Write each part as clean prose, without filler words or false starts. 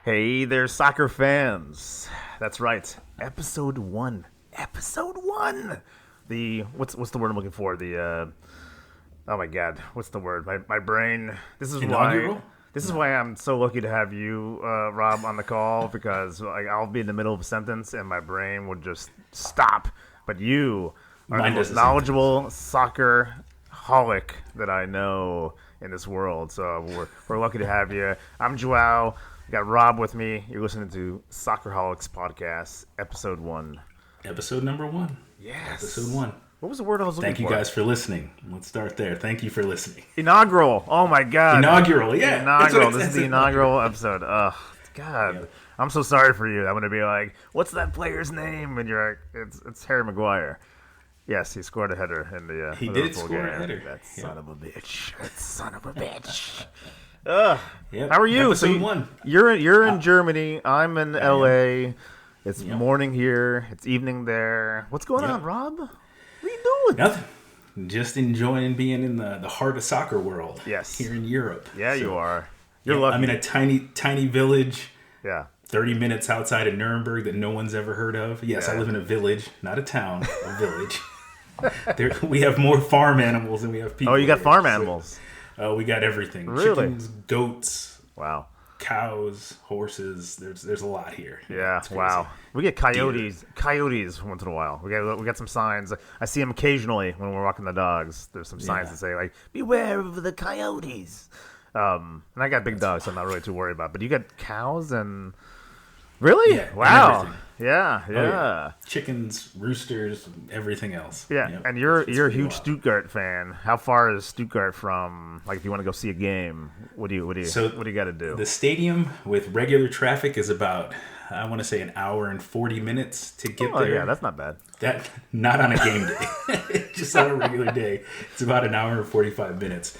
Hey there, soccer fans. That's right. Episode 1. Episode 1. What's the word I'm looking for? Oh my god, what's the word? My brain. Inaugural? This is why I'm so lucky to have you, Rob, on the call, because I'll be in the middle of a sentence and my brain would just stop. But you are the most knowledgeable soccerholic that I know in this world. So we're lucky to have you. I'm João. We got Rob with me. You're listening to Soccerholics Podcast, Episode 1. Episode number 1. Yes. Episode 1. What was the word I was looking for? Thank you guys for listening. Let's start there. Thank you for listening. Inaugural. Oh my god. Inaugural, yeah. Inaugural. This is the inaugural episode. Oh, God. Yep. I'm so sorry for you. I'm going to be like, what's that player's name? And you're like, it's Harry Maguire. Yes, he scored a header in the He did score a header. That son of a bitch. That son of a bitch. Yep. How are you? Episode 1. You're in Germany. I'm in LA. It's morning here. It's evening there. What's going on, Rob? What are you doing? Nothing. Just enjoying being in the heart of soccer world. Yes. Here in Europe. Yeah, so, you are. You're lucky. I'm in a tiny village. Yeah. 30 minutes outside of Nuremberg that no one's ever heard of. Yes, I live in a village, not a town, a village. We have more farm animals than we have people. Oh, you got farm animals. We got everything. Really? Chickens, goats. Wow. Cows, horses. There's a lot here. Yeah. Wow. We get coyotes. Coyotes once in a while. We got some signs. I see them occasionally when we're walking the dogs. There's some signs that say like, "Beware of the coyotes." And I got big dogs, so I'm not really too worried about it. But you got cows and really? Yeah, wow. And yeah. Oh, yeah. Chickens, roosters, everything else. Yeah. Yep. And you're a huge wild. Stuttgart fan. How far is Stuttgart from? Like, if you want to go see a game, what do you got to do? The stadium with regular traffic is about, I want to say, an hour and 40 minutes to get there. Yeah, that's not bad. That not on a game day, just on a regular day. It's about an hour and 45 minutes.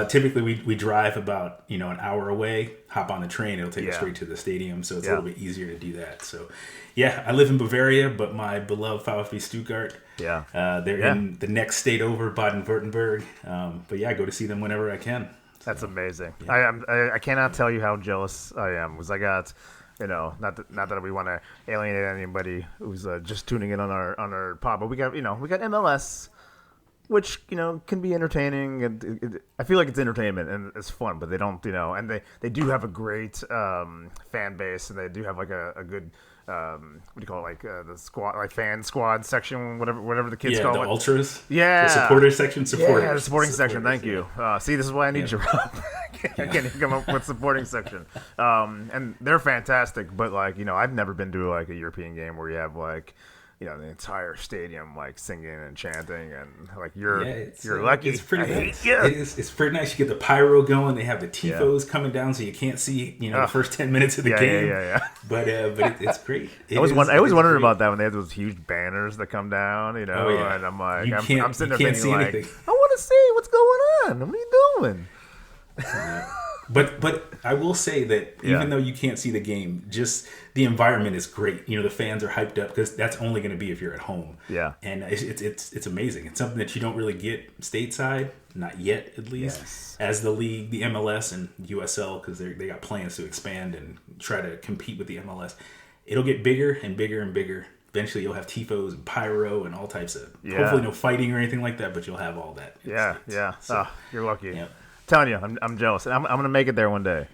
Typically, we drive about an hour away. Hop on the train; it'll take us straight to the stadium, so it's a little bit easier to do that. So, I live in Bavaria, but my beloved VfB Stuttgart. Yeah, they're in the next state over, Baden-Württemberg. But I go to see them whenever I can. So, that's amazing. Yeah. I cannot tell you how jealous I am because I got. Not that we want to alienate anybody who's just tuning in on our pod, but we got MLS, which can be entertaining, and I feel like it's entertainment and it's fun, but they don't and they do have a great fan base, and they do have like a good what do you call it, like the squad, like fan squad section, whatever the kids call it. The ultras. Yeah. The supporter section. Supporters. Yeah, the supporting section. Thank you. See, this is why I need you, Rob. I can't even come up with supporting section. And they're fantastic, but I've never been to like a European game where you have like the entire stadium like singing and chanting, and like you're lucky. It's pretty nice. It's pretty nice. You get the pyro going. They have the tifos coming down, so you can't see the first 10 minutes of the game. Yeah. But it's great. I always wondered about that when they have those huge banners that come down. And I'm like, I'm sitting there thinking like, I want to see what's going on. What are you doing? But I will say that even though you can't see the game, just the environment is great. The fans are hyped up because that's only going to be if you're at home. Yeah, and it's amazing. It's something that you don't really get stateside, not yet at least. Yes. As the league, the MLS and USL, because they got plans to expand and try to compete with the MLS. It'll get bigger and bigger and bigger. Eventually, you'll have tifos and pyro and all types of. Hopefully, no fighting or anything like that, but you'll have all that. Yeah. So, you're lucky. Yeah. Telling you, I'm jealous. I'm going to make it there one day,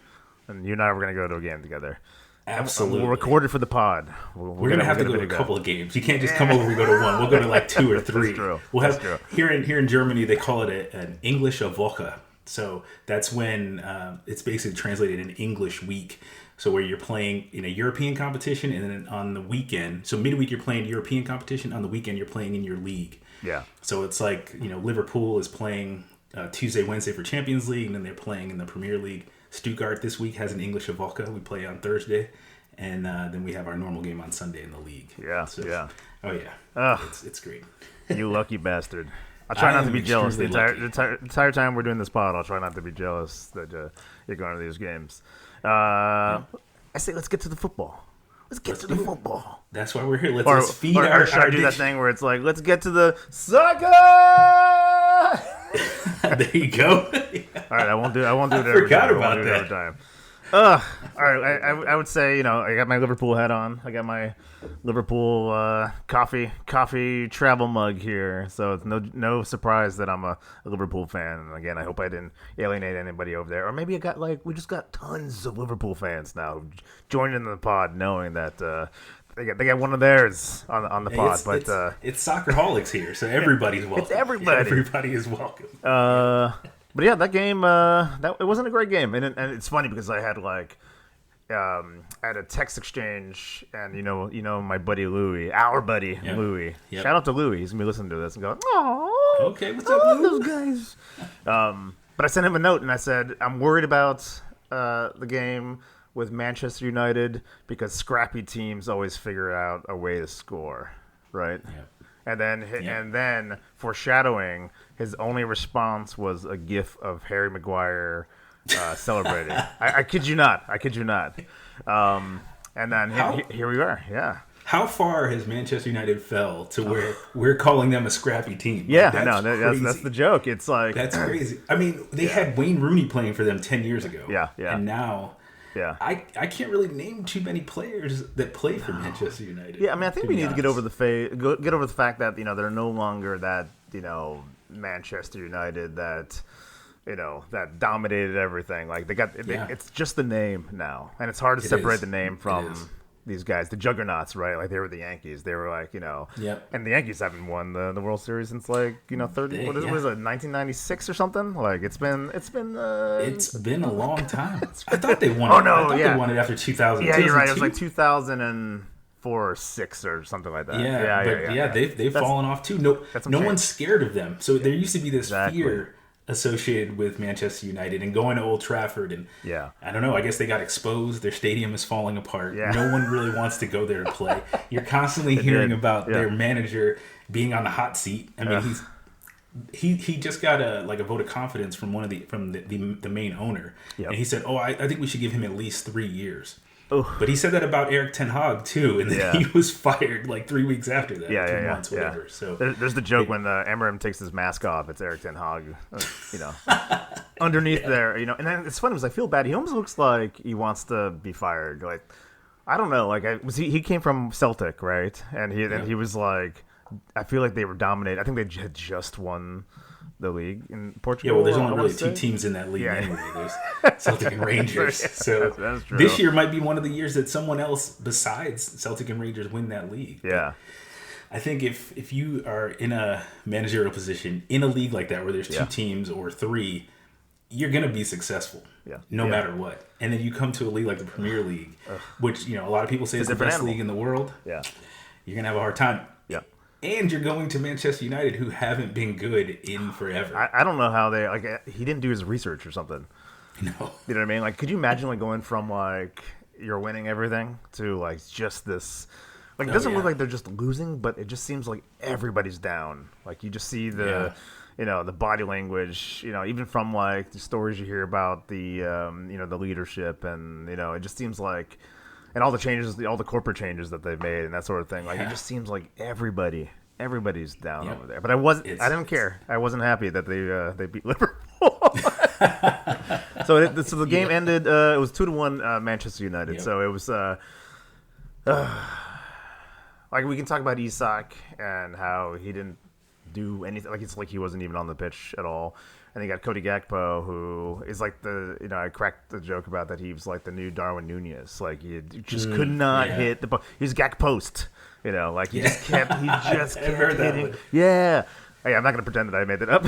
and you and I are going to go to a game together. Absolutely. We'll record it for the pod. We're going to have to go to a couple of games. You can't just come over and go to one. We'll go to like 2 or 3. That's true. We'll have here in Germany they call it an englische Woche. So that's when it's basically translated an English week. So where you're playing in a European competition, and then on the weekend, so midweek you're playing European competition. On the weekend you're playing in your league. Yeah. So it's like Liverpool is playing Tuesday, Wednesday for Champions League, and then they're playing in the Premier League. Stuttgart this week has an Englische Woche. We play on Thursday, and then we have our normal game on Sunday in the league. Yeah, Oh yeah, it's great. You lucky bastard. I'll try not to be jealous the entire time we're doing this pod. I'll try not to be jealous that you're going to these games. I say let's get to the football. Let's get to the football. That's why we're here. Let's feed our. Or should I do that thing where it's like, let's get to the soccer? There you go. All right, I won't do it. I forgot about that. Every time. All right, I would say, I got my Liverpool hat on. I got my Liverpool coffee travel mug here, so it's no surprise that I'm a Liverpool fan. And again, I hope I didn't alienate anybody over there, or maybe we just got tons of Liverpool fans now who joined in the pod, knowing that they got one of theirs on the pod. It's Soccerholics here, so everybody's welcome. It's everybody. Everybody is welcome. But yeah, that game, it wasn't a great game, and it's funny because I had a text exchange, and my buddy Louie, Louie. Yep. Shout out to Louie. He's gonna be listening to this and going, "Oh, okay, what's up, Louie? those guys." But I sent him a note and I said, I'm worried about the game with Manchester United because scrappy teams always figure out a way to score, right? Yep. And then foreshadowing, his only response was a gif of Harry Maguire celebrating. I kid you not. And then here we are. Yeah. How far has Manchester United fell to where we're calling them a scrappy team? Yeah, that's the joke. It's like that's crazy. I mean, they had Wayne Rooney playing for them 10 years ago. Yeah. And now. Yeah, I can't really name too many players that play for Manchester United. Yeah, I mean, I think we need to get over the fact that they're no longer that Manchester United that that dominated everything. Like it's just the name now, and it's hard to separate the name from these guys, the juggernauts, right? Like they were the Yankees. They were like Yep. And the Yankees haven't won the World Series since 30. What is it? 1996 or something? Like it's been a long time. I thought they won. They won it after 2000. Yeah, you're right. It was like 2004 or 6 or something like that. Yeah. They've fallen off too. No one's scared of them. So there used to be this fear associated with Manchester United and going to Old Trafford, and I don't know, I guess they got exposed. Their stadium is falling apart. No one really wants to go there and play. You're constantly hearing about their manager being on the hot seat. I mean, he just got a vote of confidence from the main owner, and he said, I think we should give him at least 3 years. But he said that about Eric Ten Hag too, and then he was fired 3 weeks after that. 2 months, whatever. So there's the joke when Amarim takes his mask off. It's Eric Ten Hag, underneath there. And then it's funny because I feel bad. He almost looks like he wants to be fired. Like I don't know. Like he came from Celtic, right? And he was like, I feel like they were dominated. I think they had just won the league in Portugal. Yeah, well, there's only really 2 teams in that league anyway. There's Celtic and Rangers. So that's true. This year might be one of the years that someone else besides Celtic and Rangers win that league. Yeah. But I think if you are in a managerial position in a league like that where there's 2 teams or 3, you're going to be successful no matter what. And then you come to a league like the Premier League, which a lot of people say is the best league in the world. Yeah. You're going to have a hard time. Yeah. And you're going to Manchester United, who haven't been good in forever. I don't know how they he didn't do his research or something. No, you know what I mean? Like, could you imagine going from you're winning everything to just this? It doesn't look like they're just losing, but it just seems like everybody's down. Like you just see the the body language. Even from the stories you hear about the the leadership, and it just seems like. And all the changes, all the corporate changes that they've made and that sort of thing. It just seems like everybody's down over there. But I didn't care. I wasn't happy that they beat Liverpool. So the game ended, it was 2-1 Manchester United. Yep. So it was, we can talk about Isak and how he didn't do anything. It's like he wasn't even on the pitch at all. And you got Cody Gakpo, who is I cracked the joke about that he was like the new Darwin Nunez. He just could not hit the ball. He's Gak post, he just kept hitting. Yeah. Hey, I'm not going to pretend that I made that up.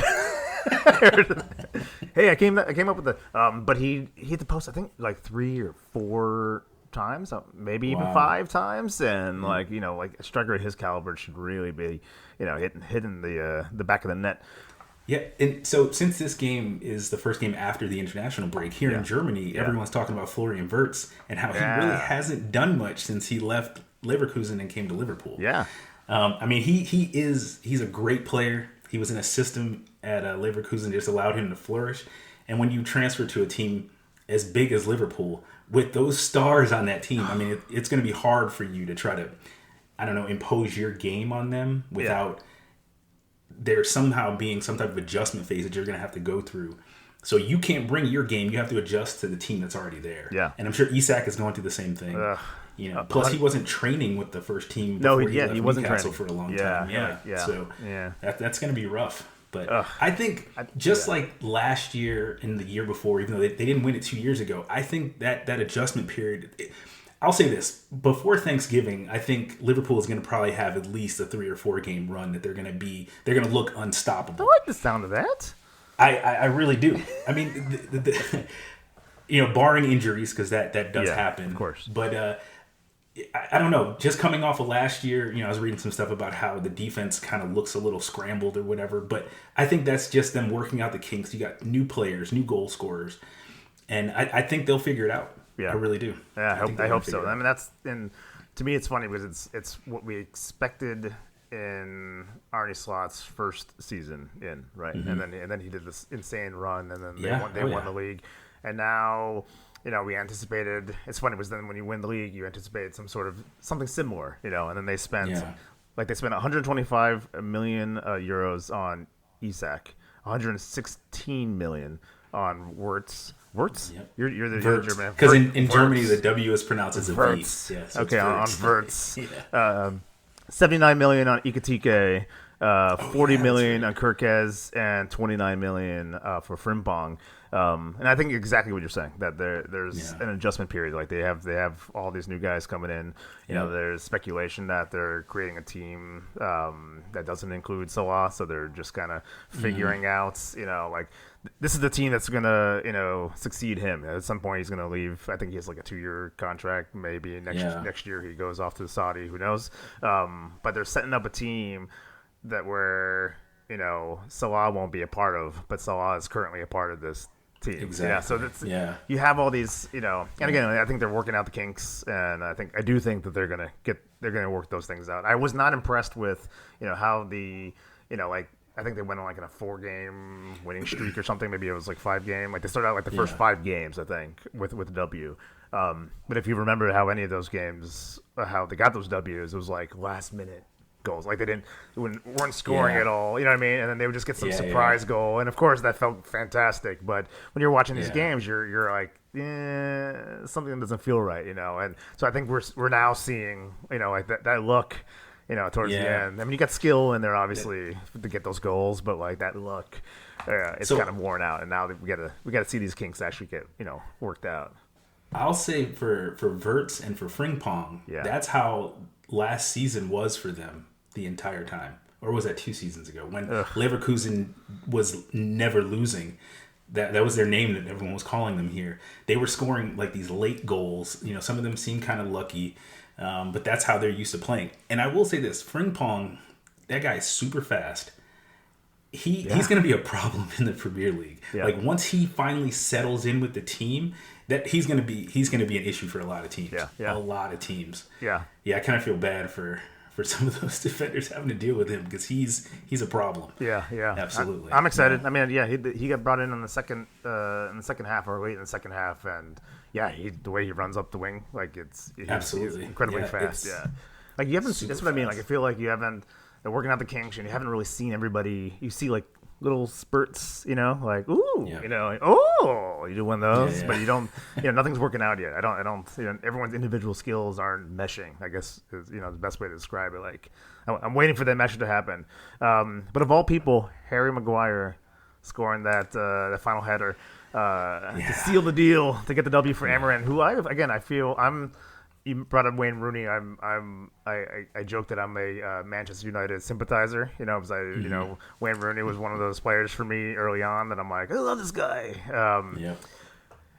Hey, I came up with the, but he hit the post, I think 3 or 4 times, maybe even 5 times. And a striker at his caliber should really be, hitting the back of the net. Yeah, and so since this game is the first game after the international break, here in Germany, everyone's talking about Florian Wirtz and how he really hasn't done much since he left Leverkusen and came to Liverpool. Yeah. I mean, he's a great player. He was in a system at Leverkusen that just allowed him to flourish. And when you transfer to a team as big as Liverpool, with those stars on that team, I mean, it's going to be hard for you to try to, impose your game on them without... there somehow being some type of adjustment phase that you're going to have to go through So you can't bring your game. You have to adjust to the team that's already there. Yeah. And I'm sure Isak is going through the same thing. Plus he wasn't training with the first team before he left wasn't Newcastle training for a long time. So that's going to be rough. But I think like last year and the year before, even though they didn't win it 2 years ago, I think that adjustment period. I'll say this: before Thanksgiving, I think Liverpool is going to probably have at least a 3 or 4 game run that they're going to look unstoppable. I like the sound of that. I really do. I mean, barring injuries, because that does happen, of course. But I don't know. Just coming off of last year, I was reading some stuff about how the defense kind of looks a little scrambled or whatever. But I think that's just them working out the kinks. You got new players, new goal scorers, and I think they'll figure it out. Yeah, I really do. Yeah, I hope so. I mean, to me, it's funny because it's what we expected in Arne Slot's first season right? Mm-hmm. And then he did this insane run, and then they won the league, and now we anticipated. It's funny because then when you win the league, you anticipate something similar, and then they spent 125 million euros on Isak, 116 million on Wirtz. Yep. You're the German. Because in Germany, the W is pronounced as a V. Yeah, so okay, on Wirtz. 79 million on Ekitike, 40 million on Kirkez, and 29 million for Frimpong. And I think exactly what you're saying, that there's an adjustment period. Like they have all these new guys coming in. There's speculation that they're creating a team that doesn't include Salah, so they're just kind of figuring out, like this is the team that's gonna succeed him. At some point he's gonna leave. I think he has like a 2-year contract. Maybe next year he goes off to Saudi. Who knows? But they're setting up a team that where Salah won't be a part of, but Salah is currently a part of this team. Exactly. So you have all these, and again, I think they're working out the kinks, and I do think that they're gonna work those things out. I was not impressed with how I think they went on like in a 4-game winning streak or something. Maybe it was like 5-game. Like they started out like the first 5 games, I think, with a W. But if you remember how any of those games, how they got those W's, it was like last minute goals. Like they weren't scoring at all. You know what I mean? And then they would just get some surprise goal. And of course that felt fantastic. But when you're watching these games, you're like, something doesn't feel right. And so I think we're now seeing like that look. Towards the end. I mean, you got skill in there, obviously, to get those goals, but like that luck, it's kind of worn out. And now we gotta see these kinks actually get worked out. I'll say for Wirtz and for Frimpong, that's how last season was for them the entire time. Or was that 2 seasons ago when Leverkusen was never losing? That was their name that everyone was calling them here. They were scoring like these late goals. Some of them seemed kind of lucky. But that's how they're used to playing. And I will say this, Frimpong, that guy is super fast. He's going to be a problem in the Premier League. Yeah. Like once he finally settles in with the team, that he's going to be an issue for a lot of teams. A lot of teams. Yeah, I kind of feel bad for some of those defenders having to deal with him because he's a problem. Yeah, absolutely. I'm excited. I mean, he got brought in the second half or late in the second half, and the way he runs up the wing, like he's incredibly fast. Like you haven't. That's what I mean. Like I feel like you haven't. They're working out the kinks, and you haven't really seen everybody. You see like little spurts, like ooh, like, oh, you do one of those, but you don't. Nothing's working out yet. I don't. Everyone's individual skills aren't meshing. I guess is the best way to describe it. Like I'm waiting for that mesh to happen. But of all people, Harry Maguire scoring that final header. To seal the deal, to get the W for Amarin, who I feel you brought up Wayne Rooney. I joke that I'm a Manchester United sympathizer. Because Wayne Rooney was one of those players for me early on that I'm like, I love this guy.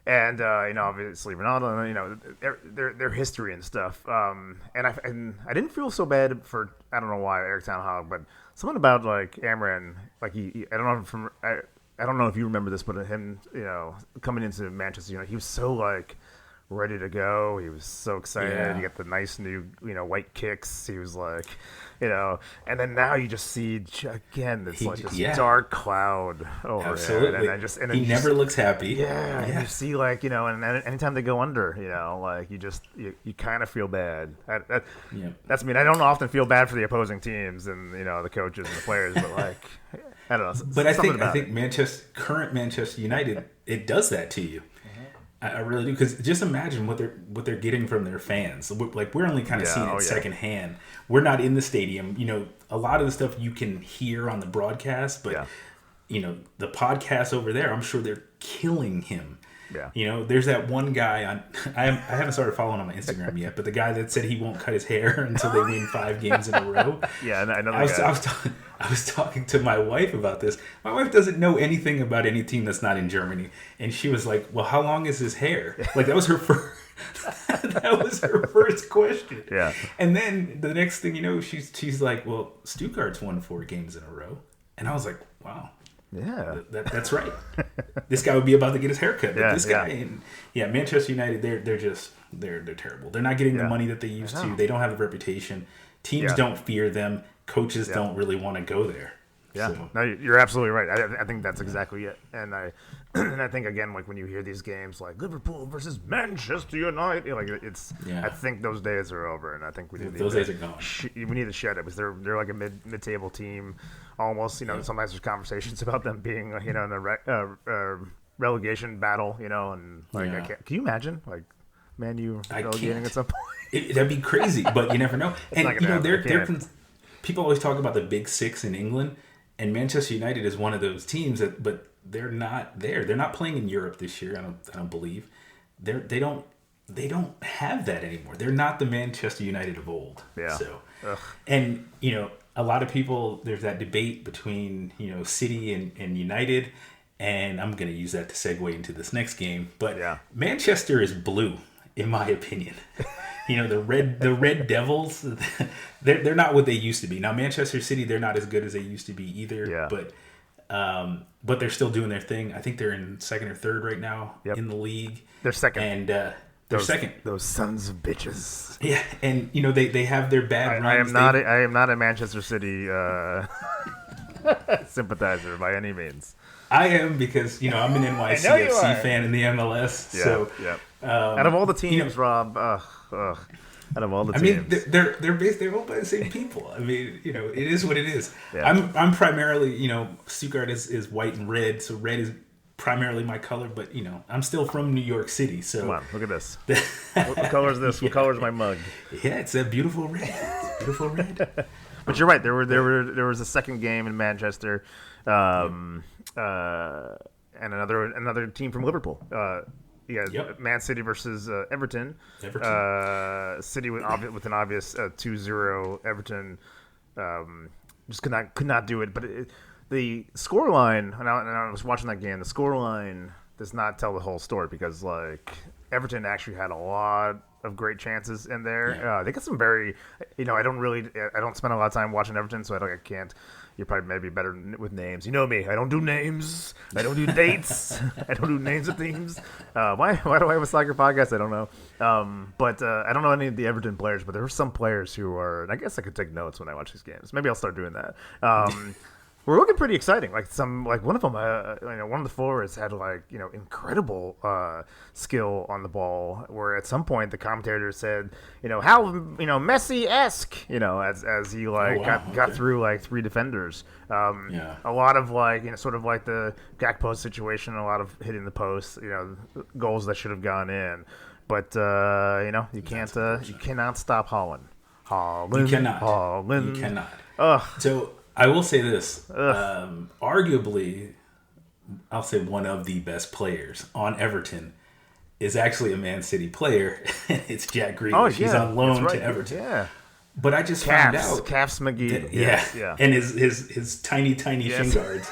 And obviously Ronaldo, their history and stuff. And I didn't feel so bad for, I don't know why, Eric Ten Hag, but something about like Amarin, like I don't know if you remember this, but him, coming into Manchester United, he was so like ready to go. He was so excited. Yeah. You get the nice new, white kicks. He was like, and then now you just see again this dark cloud over Absolutely. him, and he never looks happy. Yeah, and you see and anytime they go under, you kind of feel bad. That's I don't often feel bad for the opposing teams and the coaches and the players, but like I don't know. But I think current Manchester United, it does that to you. I really do, because just imagine what they're getting from their fans. We're only kind of seeing it secondhand. We're not in the stadium. A lot of the stuff you can hear on the broadcast, but the podcast over there, I'm sure they're killing him. Yeah. There's that one guy on. I haven't started following him on Instagram yet, but the guy that said he won't cut his hair until they win 5 games in a row. Yeah, I know that guy. I was talking to my wife about this. My wife doesn't know anything about any team that's not in Germany, and she was like, "Well, how long is his hair?" Like that was her first. That was her first question. Yeah. And then the next thing you know, she's like, "Well, Stuttgart's won 4 games in a row," and I was like, "Wow." Yeah, that's right. This guy would be about to get his hair cut. But this guy, Manchester United, they're terrible. They're not getting the money that they used to. They don't have the reputation. Teams don't fear them. Coaches don't really want to go there. Yeah, so. No, you're absolutely right. I think that's exactly it. And I think again, like when you hear these games, like Liverpool versus Manchester United, I think those days are over, and I think those days are gone. We need to shed it because they're like a mid-table team, almost. Sometimes there's conversations about them being in a relegation battle, and I can't. Can you imagine Man U relegating at some point? That'd be crazy, but you never know. And people always talk about the Big Six in England. And Manchester United is one of those teams but they're not there. They're not playing in Europe this year. I don't believe. They don't have that anymore. They're not the Manchester United of old. Yeah. So, and a lot of people, there's that debate between City and United, and I'm going to use that to segue into this next game. But Manchester is blue, in my opinion. The Red Devils, they're not what they used to be. Now, Manchester City, they're not as good as they used to be either. Yeah. But they're still doing their thing. I think they're in 2nd or 3rd right now in the league. They're 2nd. And they're 2nd. Those sons of bitches. Yeah, and they have their bad runs. I am not a Manchester City sympathizer by any means. I am because I'm an NYCFC fan in the MLS. Yeah, so out of all the teams, Rob, out of all the teams, they're owned by the same people. I mean, it is what it is. Yeah. I'm primarily, Stuttgart is white and red, so red is primarily my color. But I'm still from New York City, so come on, look at this. What color is this? What color is my mug? Yeah, it's a beautiful red. Beautiful red. But you're right. There was a 2nd game in Manchester, and another team from Liverpool. Man City versus Everton. City with an obvious 2-0. Everton just could not do it. But the scoreline, and I was watching that game, the scoreline does not tell the whole story because Everton actually had a lot of great chances in there. Yeah. They got some very, I don't spend a lot of time watching Everton, so I can't. You're probably maybe better with names. You know me. I don't do names. I don't do dates. I don't do names of teams. Why do I have a soccer podcast? I don't know. But I don't know any of the Everton players, but there were some players who are, and I guess I could take notes when I watch these games. Maybe I'll start doing that. We're looking pretty exciting. One of them, one of the forwards had incredible skill on the ball. Where at some point the commentator said, how Messi-esque, as he got through 3 defenders. A lot of sort of like the Gakpo situation, a lot of hitting the post, goals that should have gone in. But you cannot stop Holland. You cannot. Holland. You cannot. Ugh. So I will say this. Arguably, I'll say one of the best players on Everton is actually a Man City player. It's Jack Grealish. Oh, yeah. He's on loan to Everton. Yeah. But I just found out. Calves McGee. Yeah. And his tiny shin guards.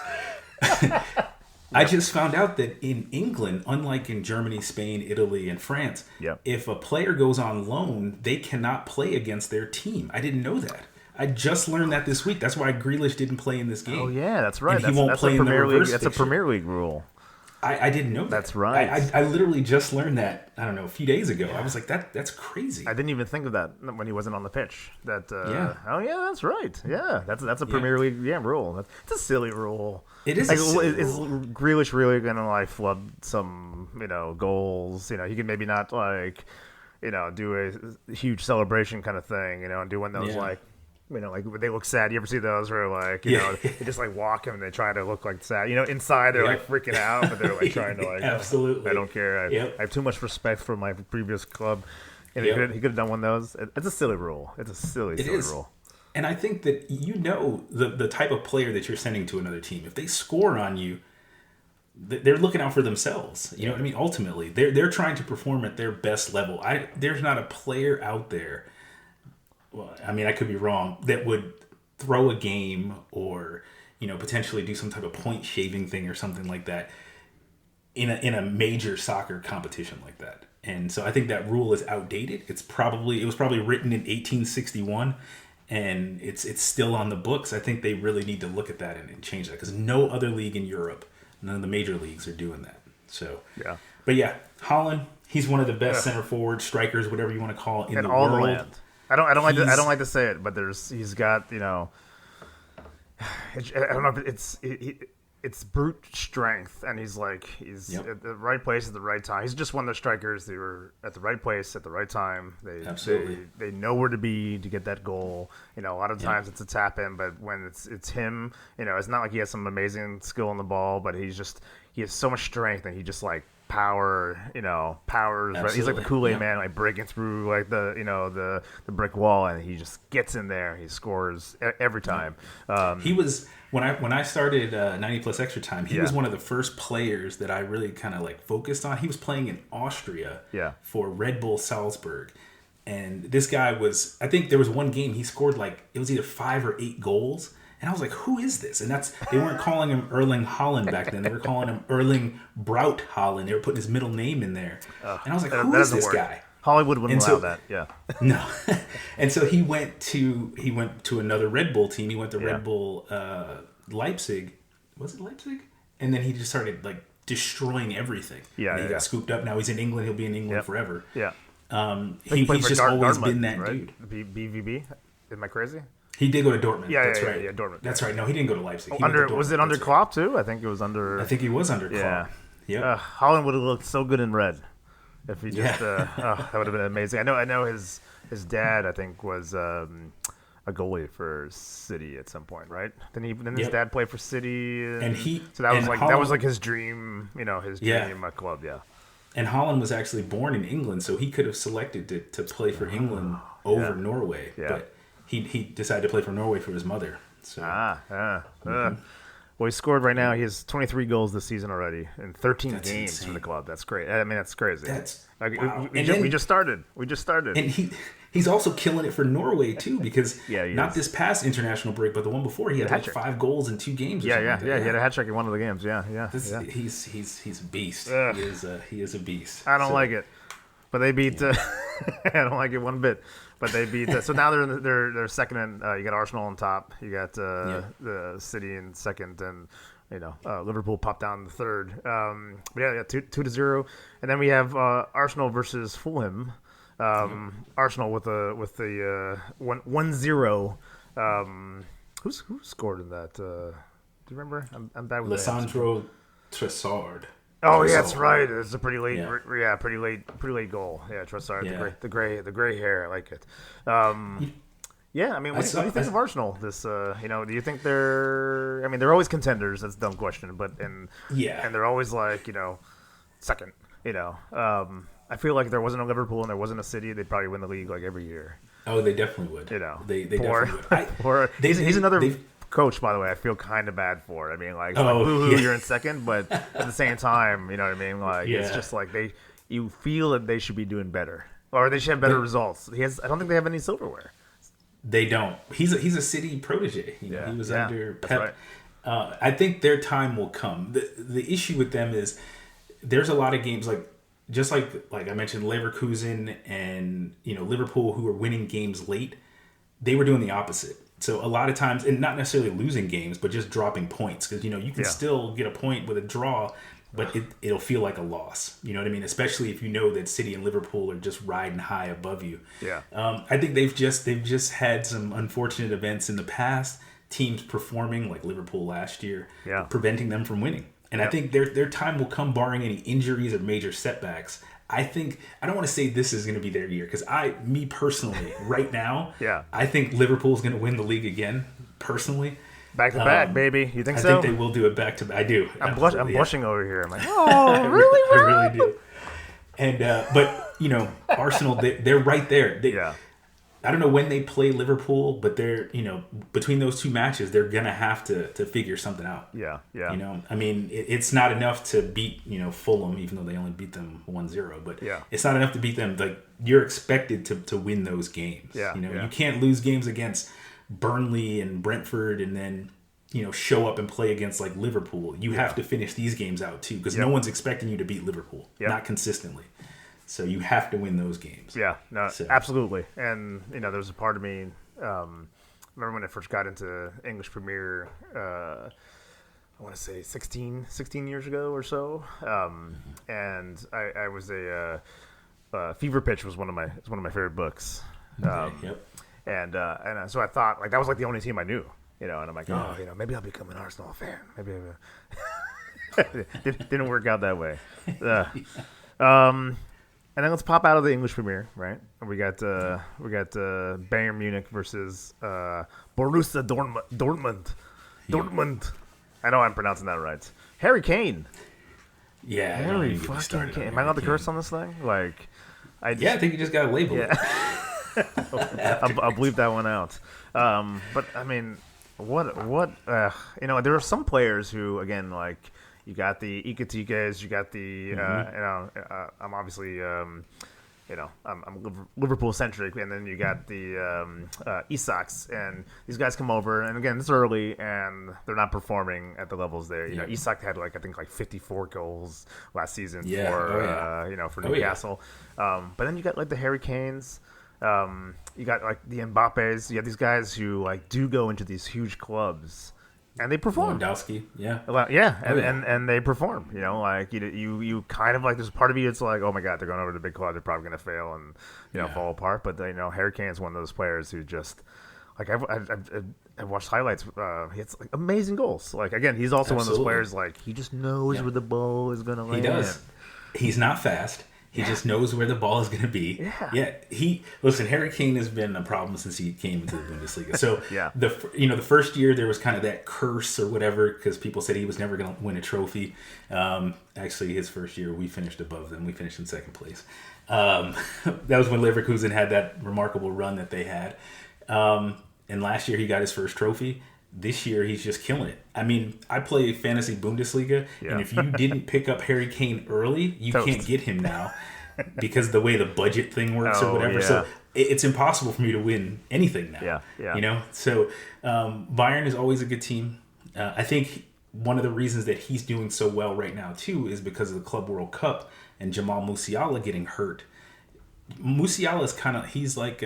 I just found out that in England, unlike in Germany, Spain, Italy, and France, if a player goes on loan, they cannot play against their team. I didn't know that. I just learned that this week. That's why Grealish didn't play in this game. Oh yeah, that's right. And he won't play in the reverse That's a Premier League rule. I didn't know that. That's right. I literally just learned that, I don't know, a few days ago. I was like, that's crazy. I didn't even think of that when he wasn't on the pitch. That Yeah. Oh yeah, that's right. Yeah, that's a Premier League rule. It's a silly rule. It is like, a silly is rule. Grealish really gonna like flub some goals? He can maybe not like do a huge celebration kind of thing. And do one of those like. Like they look sad. You ever see those where like they just like walk and they try to look like sad. Inside they're like freaking out, but they're like trying to like absolutely. I don't care. I have too much respect for my previous club. And he could have done one of those. It's a silly rule. It's a silly rule. And I think that the type of player that you're sending to another team. If they score on you, they're looking out for themselves. You know what I mean? Ultimately, they're trying to perform at their best level. There's not a player out there. Well, I mean, I could be wrong, that would throw a game or, potentially do some type of point shaving thing or something like that in a major soccer competition like that. And so I think that rule is outdated. It was probably written in 1861 and it's still on the books. I think they really need to look at that and change that, because no other league in Europe, none of the major leagues are doing that. So, but Haaland, he's one of the best center forward strikers, whatever you want to call it, in the all world. The land. I don't like to say it, but he's got I don't know if it's brute strength, and he's at the right place at the right time. He's just one of the strikers that were at the right place at the right time. They know where to be to get that goal. A lot of times it's a tap in, but when it's him, it's not like he has some amazing skill on the ball, but he has so much strength, and he just like powers. Right? He's like the Kool-Aid man, like breaking through like the brick wall, and he just gets in there. He scores every time. He was when I started 90 plus extra time. He was one of the first players that I really kind of like focused on. He was playing in Austria for Red Bull Salzburg, and this guy was. I think there was one game he scored like it was either 5 or 8 goals. And I was like, who is this? And they weren't calling him Erling Haaland back then. They were calling him Erling Braut Haaland. They were putting his middle name in there. And I was like, who is this guy? Hollywood wouldn't allow that. Yeah. No. And so he went to another Red Bull team. He went to Red Bull Leipzig. Was it Leipzig? And then he just started like destroying everything. Yeah. And he got scooped up. Now he's in England. He'll be in England forever. Yeah. He's just always been that dude. BVB? Am I crazy? He did go to Dortmund. That's right. Yeah, Dortmund. That's right. No, he didn't go to Leipzig. Was it under Klopp too? I think it was under. I think he was under Klopp. Yeah. Haaland would have looked so good in red if he just. That would have been amazing. I know his dad, I think, was a goalie for City at some point, right? Then his dad played for City, so that was like his dream, his dream club. Yeah. And Haaland was actually born in England, so he could have selected to play for England over Norway, but. He decided to play for Norway for his mother. So. Well, he scored right now. He has 23 goals this season already in 13 games insane. For the club. That's great. I mean, that's crazy. Wow. We just started. And he's also killing it for Norway too, because not this past international break, but the one before, he had like 5 goals in 2 games. Or something like that. He had a hat trick in one of the games. He's a beast. He is a beast. I don't like it, but they beat. I don't like it one bit. But they beat. So now they're second, and you got Arsenal on top. You got the City in second, and Liverpool popped down in the third. But 2-0, and then we have Arsenal versus Fulham. Arsenal with the 1-0. Who scored in that? Do you remember? I'm bad with Lisandro Trossard. Oh yeah, that's right. It's a pretty late, pretty late goal. Yeah, Trossard, the gray hair. I like it. I mean, what do you think of Arsenal? Do you think they're? I mean, they're always contenders. That's a dumb question, and they're always like second. I feel like if there wasn't a Liverpool and there wasn't a City, they'd probably win the league like every year. Oh, they definitely would. They definitely would. He's another coach, by the way. I feel kind of bad for. I mean, you're in second, but at the same time, you know what I mean. It's just like you feel that they should be doing better, or they should have better results. I don't think they have any silverware. They don't. He's a City protege. He was under Pep. Right. I think their time will come. The issue with them is there's a lot of games like I mentioned, Leverkusen and Liverpool, who were winning games late. They were doing the opposite. So a lot of times, and not necessarily losing games, but just dropping points, because you can still get a point with a draw but it'll feel like a loss. You know what I mean? Especially if you know that City and Liverpool are just riding high above you. Yeah. I think they've just had some unfortunate events in the past. Teams performing like Liverpool last year, preventing them from winning. And I think their time will come, barring any injuries or major setbacks. I don't want to say this is going to be their year, because me personally, right now, I think Liverpool's going to win the league again. Personally, back to back, baby. You think so? I think they will do it back to back. I do. I'm blushing over here. I'm like, oh, really? I really do. And but Arsenal, they're right there. I don't know when they play Liverpool, but they're between those two matches, they're gonna have to figure something out. Yeah. I mean, it's not enough to beat Fulham, even though they only beat them 1-0. But it's not enough to beat them. Like, you're expected to win those games. You can't lose games against Burnley and Brentford and then show up and play against like Liverpool. You have to finish these games out too, because no one's expecting you to beat Liverpool, not consistently. So you have to win those games. Yeah, no, absolutely. And there was a part of me. Remember when I first got into English Premier? I want to say 16 years ago or so. And I was Fever Pitch was one of my favorite books. And so I thought like that was like the only team I knew. And I'm like, maybe I'll become an Arsenal fan. Maybe didn't work out that way. And then let's pop out of the English Premier, right? We got Bayern Munich versus Borussia Dortmund. Dortmund. I know I'm pronouncing that right. Harry Kane. Yeah, Harry fucking Kane. Am I allowed to curse on this thing? Like, I think you just got to label it. I'll bleep that one out. But I mean, what? There are some players who, again, like. You got the Iketikes, you got the, I'm obviously, I'm Liverpool centric, and then you got the Isaks, and these guys come over, and again, it's early, and they're not performing at the levels there. Isak had I think 54 goals last season for Newcastle. But then you got like the Harry Kanes, you got like the Mbappes, you got these guys who do go into these huge clubs. And they perform. Lewandowski, and they perform. You kind of like there's a part of you it's like, oh my god, they're going over to the big club, they're probably going to fail and fall apart. But Harry Kane's one of those players who just like I've watched highlights. He hits like amazing goals. Like again, he's also one of those players like he just knows where the ball is going to land. He does. He's not fast. He just knows where the ball is going to be. Listen, Harry Kane has been a problem since he came into the Bundesliga. So the first year there was kind of that curse or whatever because people said he was never going to win a trophy. Actually, his first year we finished above them. We finished in second place. That was when Leverkusen had that remarkable run that they had. And last year he got his first trophy. This year, he's just killing it. I mean, I play fantasy Bundesliga, and if you didn't pick up Harry Kane early, you can't get him now because of the way the budget thing works or whatever. So it's impossible for me to win anything now. So Bayern is always a good team. I think one of the reasons that he's doing so well right now, too, is because of the Club World Cup and Jamal Musiala getting hurt. Musiala is he's like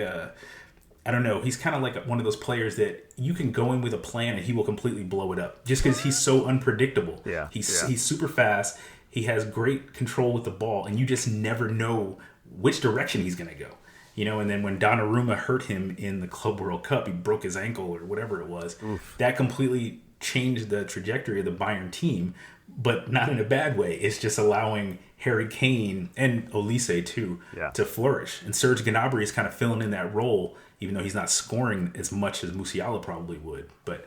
I don't know. He's kind of like one of those players that you can go in with a plan and he will completely blow it up just because he's so unpredictable. He's super fast. He has great control with the ball, and you just never know which direction he's going to go. And then when Donnarumma hurt him in the Club World Cup, he broke his ankle or whatever it was. Oof. That completely changed the trajectory of the Bayern team, but not in a bad way. It's just allowing Harry Kane and Olise too to flourish. And Serge Gnabry is kind of filling in that role, even though he's not scoring as much as Musiala probably would. But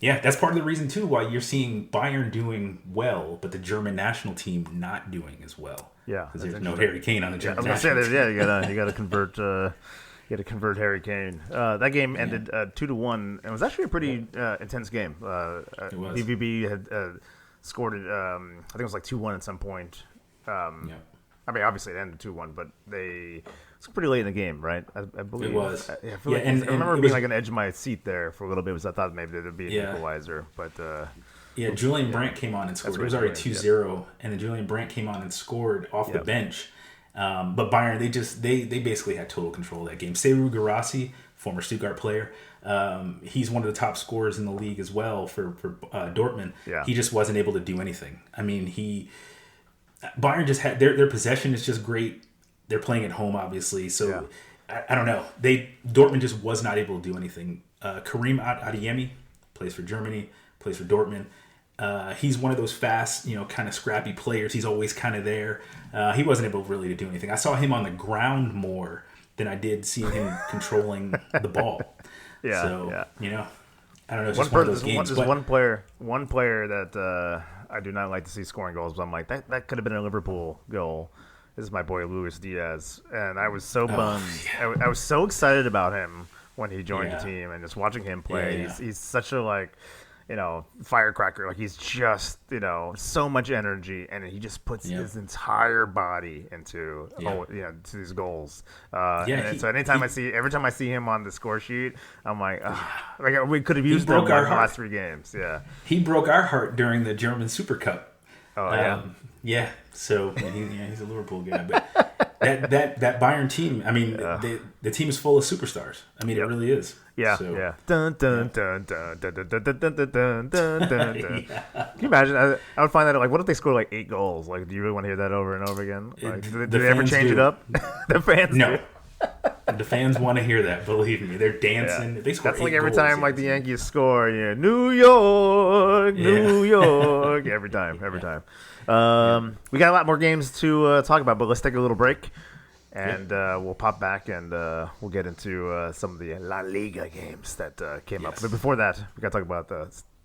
that's part of the reason too why you're seeing Bayern doing well, but the German national team not doing as well. Yeah, because there's no Harry Kane on the German national team. You got to convert. You got to convert Harry Kane. That game ended 2-1, and it was actually a pretty intense game. It was. BVB had scored it. I think it was like 2-1 at some point. I mean, obviously it ended 2-1, but it's pretty late in the game, right? I believe it was. I remember being like on the edge of my seat there for a little bit because I thought maybe there'd be an equalizer, but Julian Brandt came on and scored. It was already 2-0, and then Julian Brandt came on and scored off the bench. But Bayern, they basically had total control of that game. Seru Guirassy, former Stuttgart player. He's one of the top scorers in the league as well for Dortmund. Yeah. He just wasn't able to do anything. I mean, Bayern just had their possession is just great. They're playing at home, obviously, so I don't know. Dortmund just was not able to do anything. Karim Adeyemi plays for Germany, plays for Dortmund. He's one of those fast, kind of scrappy players. He's always kind of there. He wasn't able really to do anything. I saw him on the ground more than I did seeing him controlling the ball. Yeah, so, I don't know. It's one just one of those games. There's one player that I do not like to see scoring goals, but I'm like, that could have been a Liverpool goal. This is my boy Luis Diaz, and I was so bummed. Yeah. I was so excited about him when he joined the team, and just watching him play. Yeah. He's such a firecracker. Like, he's just so much energy, and he just puts his entire body into to these goals. So every time I see him on the score sheet, I'm like we could have used him in the last 3 games. Yeah, he broke our heart during the German Super Cup. Oh yeah. Yeah, so he's a Liverpool guy, but that Bayern team, I mean, the team is full of superstars. I mean, it really is. Yeah, so, yeah. Dun, dun, dun, dun, dun, dun, dun, dun, dun, dun, dun, dun. Can you imagine? I would find that what if they score like 8 goals? Like, do you really want to hear that over and over again? Like, do they ever change it up? The fans do. The fans want to hear that. Believe me, they're dancing. They score. That's like every time like the Yankees score. Yeah, New York, New York. Every time. We got a lot more games to talk about, but let's take a little break, and we'll pop back and we'll get into some of the La Liga games that came up. But before that, we got to talk about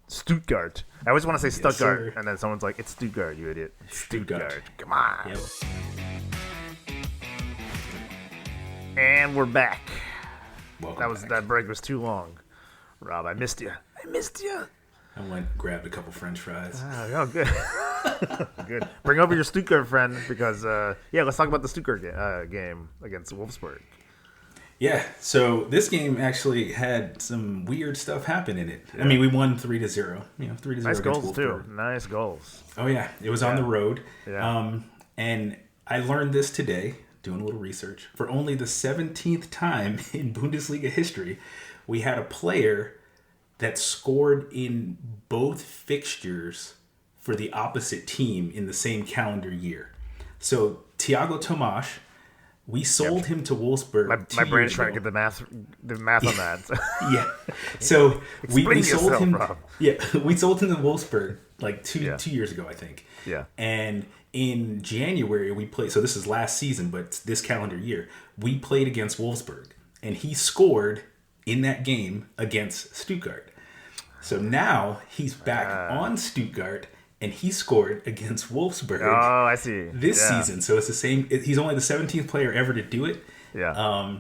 Stuttgart. I always want to say Stuttgart, and then someone's like, "It's Stuttgart, you idiot." Stuttgart. Come on. Yep. And we're back. Welcome back. That break was too long, Rob. I missed you. I went and grabbed a couple French fries. Oh, good. Good. Bring over your Stuttgart friend because, let's talk about the Stuttgart game against Wolfsburg. Yeah, so this game actually had some weird stuff happen in it. Yeah. I mean, we won 3-0. 3-0. Nice goals, Wolfsburg. too. Nice goals. Oh, yeah. It was on the road. Yeah. And I learned this today, doing a little research. For only the 17th time in Bundesliga history, we had a player that scored in both fixtures for the opposite team in the same calendar year. So Thiago Tomas, we sold him to Wolfsburg. My brain's trying to get the math on that. Yeah. So we sold him. Rob. Yeah, we sold him to Wolfsburg like two years ago, I think. Yeah. And in January we played. So this is last season, but this calendar year we played against Wolfsburg, and he scored in that game against Stuttgart. So now he's back on Stuttgart, and he scored against Wolfsburg. Oh, I see. This season. So it's the same. He's only the 17th player ever to do it. Yeah.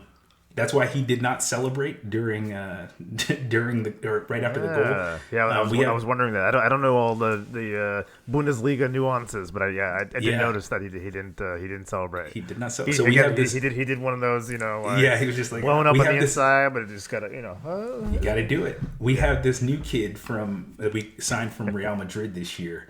That's why he did not celebrate during right after the goal. Yeah, I was wondering that. I don't know all the Bundesliga nuances, but I did notice that he didn't celebrate. He did not celebrate. He did one of those, he was just like blown up on the inside, but it just gotta, you gotta do it. We have this new kid that we signed from Real Madrid this year.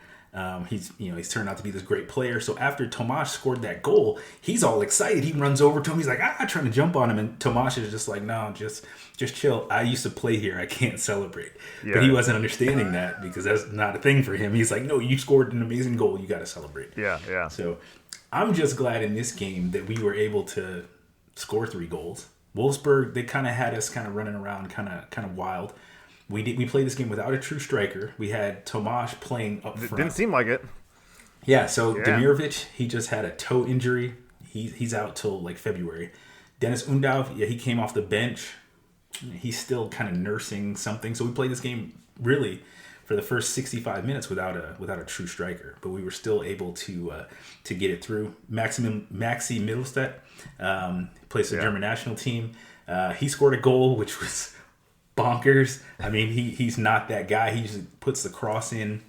He's turned out to be this great player. So after Tomas scored that goal, he's all excited. He runs over to him. He's like, trying to jump on him. And Tomas is just like, no, just chill. I used to play here. I can't celebrate. Yeah. But he wasn't understanding that because that's not a thing for him. He's like, no, you scored an amazing goal. You got to celebrate. Yeah, yeah. So I'm just glad in this game that we were able to score 3 goals. Wolfsburg, they kind of had us kind of running around kind of wild. We played this game without a true striker. We had Tomas playing up front. Didn't seem like it. Yeah, so Demirovic, he just had a toe injury. He's out till like February. Dennis Undav, he came off the bench. He's still kind of nursing something. So we played this game really for the first 65 minutes without a true striker, but we were still able to get it through. Maxi Mittelstadt plays the German national team. He scored a goal, which was bonkers. I mean, he's not that guy. He just puts the cross in,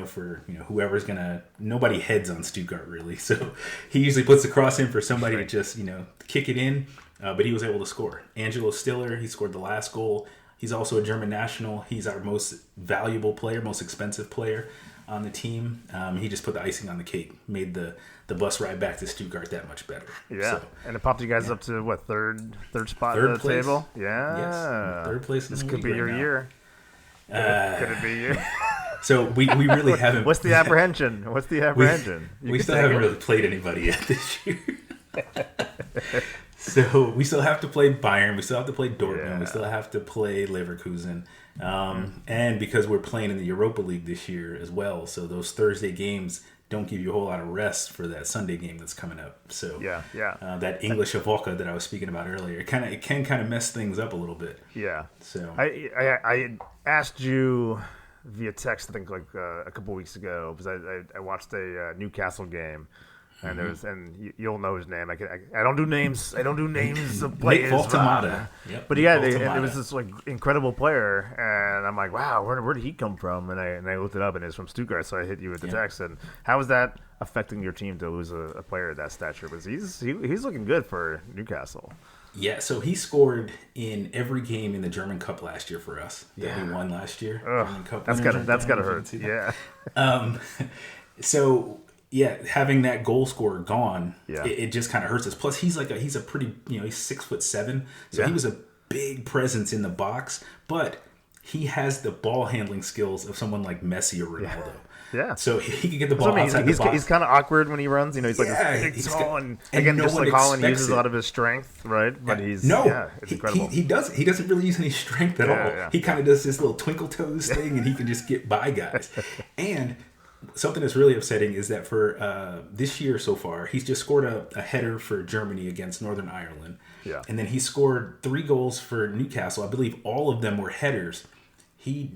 for whoever's gonna. Nobody heads on Stuttgart really, so he usually puts the cross in for somebody to just kick it in. But he was able to score. Angelo Stiller, he scored the last goal. He's also a German national. He's our most valuable player, most expensive player. on the team. He just put the icing on the cake, made the bus ride back to Stuttgart that much better. Yeah, so, and it popped you guys up to what, third spot third at the place. table? Yeah, yes, third place. This could be your year. Could it be you? So we really haven't. What's the apprehension? We still haven't really played anybody yet this year. So we still have to play Bayern. We still have to play Dortmund. Yeah. We still have to play Leverkusen. And because we're playing in the Europa League this year as well, so those Thursday games don't give you a whole lot of rest for that Sunday game that's coming up. So that English Avoca that I was speaking about earlier, it can kind of mess things up a little bit. Yeah. So I asked you via text, I think a couple weeks ago, because I watched a Newcastle game. And you'll know his name. I don't do names. I don't do names of players. Yep. But yeah, it was this like incredible player, and I'm like, wow, where did he come from? And I looked it up, and it's from Stuttgart. So I hit you with the text. And how is that affecting your team to lose a player of that stature? Because he's looking good for Newcastle. Yeah, so he scored in every game in the German Cup last year for us that we won last year. German Cup that's gotta hurt. Yeah. So. Yeah, having that goal scorer gone, it just kind of hurts us. Plus, he's a pretty, he's 6'7", so he was a big presence in the box. But he has the ball handling skills of someone like Messi or Ronaldo. Yeah. So he can get the ball outside the box. He's kind of awkward when he runs. He's like big, tall, and again, just like Holland uses a lot of his strength, right? But it's incredible. He doesn't really use any strength at all. Yeah. He kind of does this little twinkle toes thing, and he can just get by guys. And something that's really upsetting is that for this year so far, he's just scored a header for Germany against Northern Ireland. Yeah. And then he scored 3 goals for Newcastle. I believe all of them were headers. He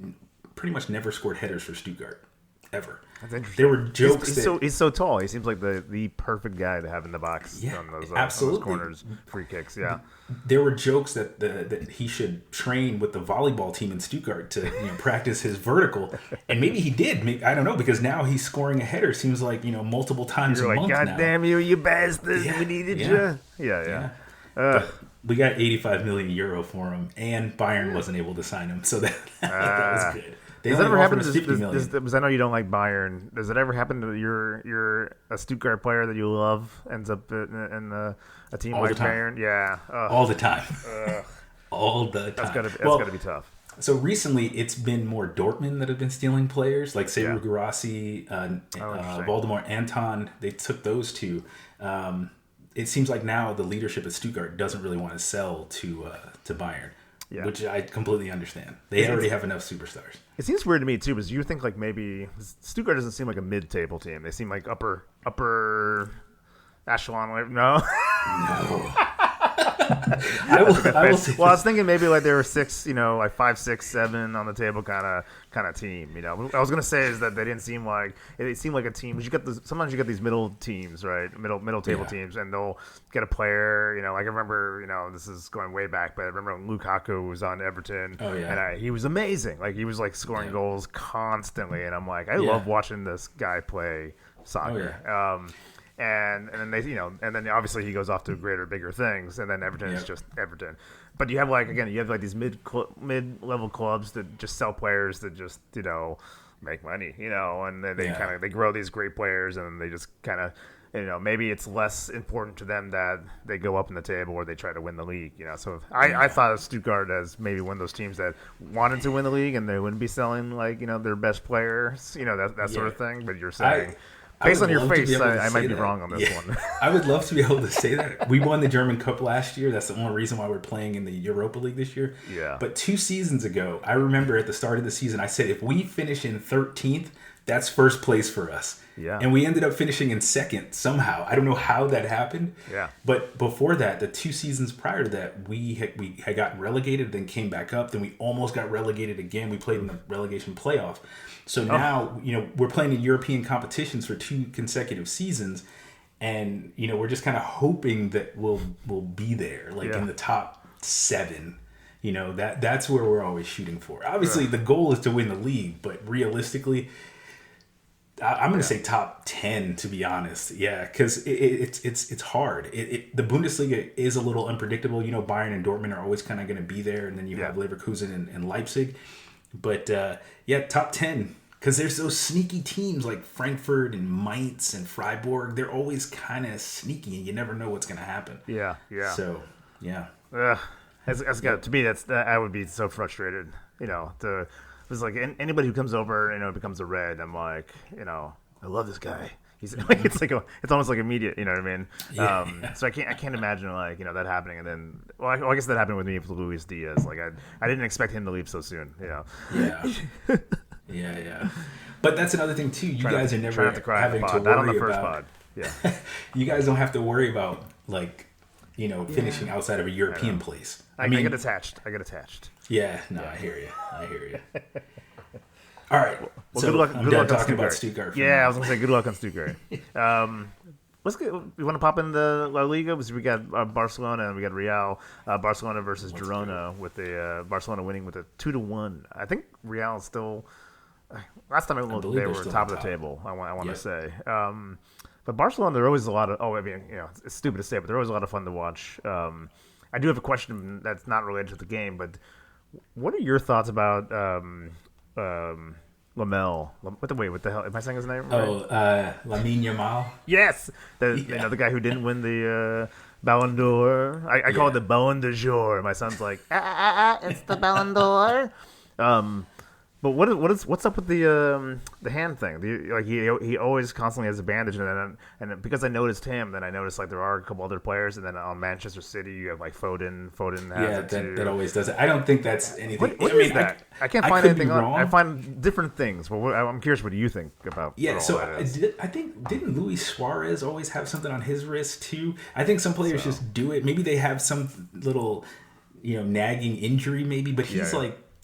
pretty much never scored headers for Stuttgart, ever. That's interesting. There were jokes he's so tall. He seems like the perfect guy to have in the box on those corners, free kicks. Yeah. There were jokes that he should train with the volleyball team in Stuttgart to practice his vertical, and maybe he did. Maybe, I don't know, because now he's scoring a header. Seems like multiple times a month now. God damn you bastards! Yeah, we needed you. Yeah. But we got 85 million euro for him, and Bayern wasn't able to sign him, so that was good. Does that ever happen because I know you don't like Bayern. Does it ever happen to you're a Stuttgart player that you love ends up in a team like Bayern? Yeah. All the time. All the time. That's gotta be tough. So recently, it's been more Dortmund that have been stealing players, like Seru Guirassy, Voldemort, Anton. They took those two. It seems like now the leadership at Stuttgart doesn't really want to sell to Bayern. Yeah. Which I completely understand. They already have enough superstars. It seems weird to me too, because you think like maybe Stuttgart doesn't seem like a mid-table team. They seem like upper echelon. No. I will say I was thinking maybe like they were 6, like 5, 6, 7 on the table kind of team. What I was gonna say is that they didn't seem like it seemed like a team. Sometimes you get these middle teams, right? Middle table teams, and they'll get a player. Like I remember, this is going way back, but I remember when Lukaku was on Everton. Oh yeah, and he was amazing. Like he was like scoring goals constantly, and I'm like, I love watching this guy play soccer. Oh, yeah. And then they and then obviously he goes off to greater, bigger things, and then Everton is just Everton. But you have like these mid-level clubs that just sell players that just make money, and they grow these great players, and they just kind of maybe it's less important to them that they go up in the table or they try to win the league, So I thought of Stuttgart as maybe one of those teams that wanted to win the league and they wouldn't be selling like their best players, that sort of thing. But you're saying. Based on your face, I might be wrong on this one. I would love to be able to say that. We won the German Cup last year. That's the only reason why we're playing in the Europa League this year. Yeah. But 2 seasons ago, I remember at the start of the season, I said if we finish in 13th, that's first place for us. Yeah. And we ended up finishing in 2nd somehow. I don't know how that happened. Yeah. But before that, the 2 seasons prior to that, we had gotten relegated, then came back up, then we almost got relegated again. We played in the relegation playoff. So now, we're playing in European competitions for 2 consecutive seasons, and we're just kind of hoping that we'll be there, in the top 7. That's where we're always shooting for. Obviously, the goal is to win the league, but realistically, I'm going to say top 10, to be honest. Yeah, because it's hard. The Bundesliga is a little unpredictable. Bayern and Dortmund are always kind of going to be there, and then you have Leverkusen and Leipzig. But top 10 Because there's those sneaky teams like Frankfurt and Mainz and Freiburg. They're always kind of sneaky, and you never know what's going to happen. Yeah. So, yeah. To me, I would be so frustrated. It's like anybody who comes over, becomes a red. I'm like, I love this guy. He's it's almost like immediate. You know what I mean? Yeah. So I can't imagine like that happening. And then, I guess that happened with me with Luis Diaz. Like I didn't expect him to leave so soon. Yeah. Yeah. But that's another thing too. You guys are never having to worry not on the first pod. Yeah. You guys don't have to worry about finishing outside of a European place. I get attached. Yeah. No, I hear you. All right. Well, so good luck. I'm Good done luck talking on about Stuttgart. Stuttgart. Yeah, I was gonna say good luck on Stuttgart. Let's get. You want to pop in the La Liga? Because we got Barcelona and we got Real. Barcelona versus Girona with the Barcelona winning with a 2-1. I think Real is still. Last time I looked, they were top of the table. I want to say. But Barcelona, there are always a lot of. It's stupid to say, but they're always a lot of fun to watch. I do have a question that's not related to the game, but what are your thoughts about Lamel? What the hell? Am I saying his name right? Lamine Yamal. Yes, the guy who didn't win the Ballon d'Or. I call it the Ballon de Jour. My son's like, it's the Ballon d'Or. But what's up with the hand thing? He always constantly has a bandage, and because I noticed him, then I noticed like there are a couple other players, and then on Manchester City you have like Foden. Foden has it too. That always does it. I don't think that's anything. What is that? I can't find anything. I find different things. But I'm curious. What do you think about? Yeah. So I think didn't Luis Suarez always have something on his wrist too? I think some players just do it. Maybe they have some little nagging injury. Maybe, but he's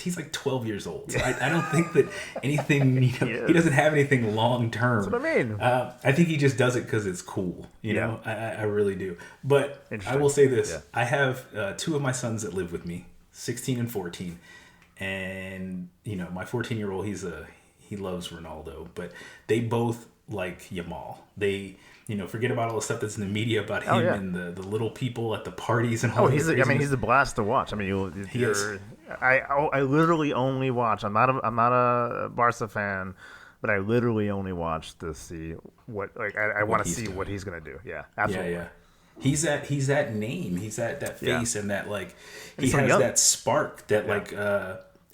He's like 12 years old. So I don't think that anything, he doesn't have anything long term. That's what I mean. I think he just does it because it's cool. I really do. But I will say this. Yeah. I have two of my sons that live with me, 16 and 14. And, my 14-year-old, he loves Ronaldo. But they both like Yamal. They... forget about all the stuff that's in the media about him and the little people at the parties and all. He's a blast to watch. I mean, I literally only watch. I'm not a Barca fan, but I literally only watch to see what I want to see what he's gonna do. Yeah, absolutely. Yeah. He's that name. He's that face and that he has that spark that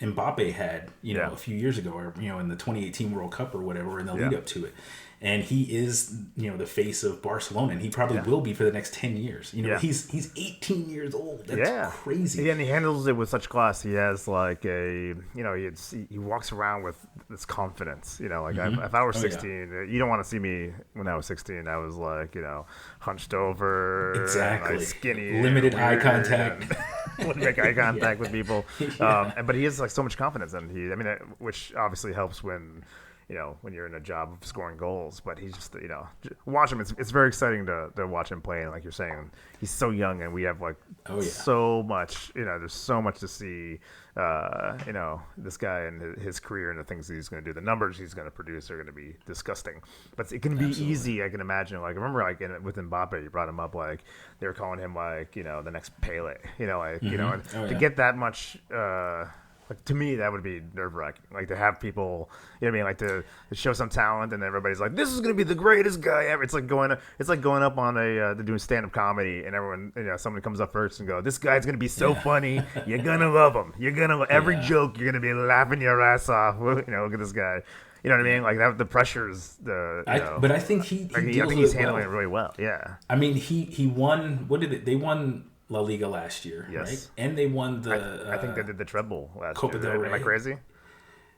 Mbappe had a few years ago or in the 2018 World Cup or whatever in the lead up to it. And he is, the face of Barcelona, and he probably will be for the next 10 years. He's 18 years old. That's crazy. Yeah, and he handles it with such class. He has he walks around with this confidence. If I were 16, you don't want to see me when I was 16. I was hunched over, exactly, skinny, limited eye contact. Wouldn't make eye contact with people. But he has so much confidence, and which obviously helps when you're in a job of scoring goals. But he's just, watch him. It's very exciting to watch him play. And like you're saying, he's so young, and we have so much. There's so much to see. This guy and his career and the things that he's going to do. The numbers he's going to produce are going to be disgusting. But it can be easy. I can imagine. I remember with Mbappe, you brought him up. They were calling him the next Pele. To get that much. To me, that would be nerve-wracking. To have people, to show some talent, and everybody's like, "This is going to be the greatest guy ever." It's like going up on they're doing stand-up comedy, and everyone, somebody comes up first and go, "This guy's going to be so funny. You're gonna love him. You're gonna every joke. You're gonna be laughing your ass off." Look at this guy. You know what I mean? The pressures. But I think he's handling it really well. Yeah. I mean, he won. What did it? They won La Liga last year, right? And they won the. I think they did the treble last Copa year. Del Rey. Am I crazy?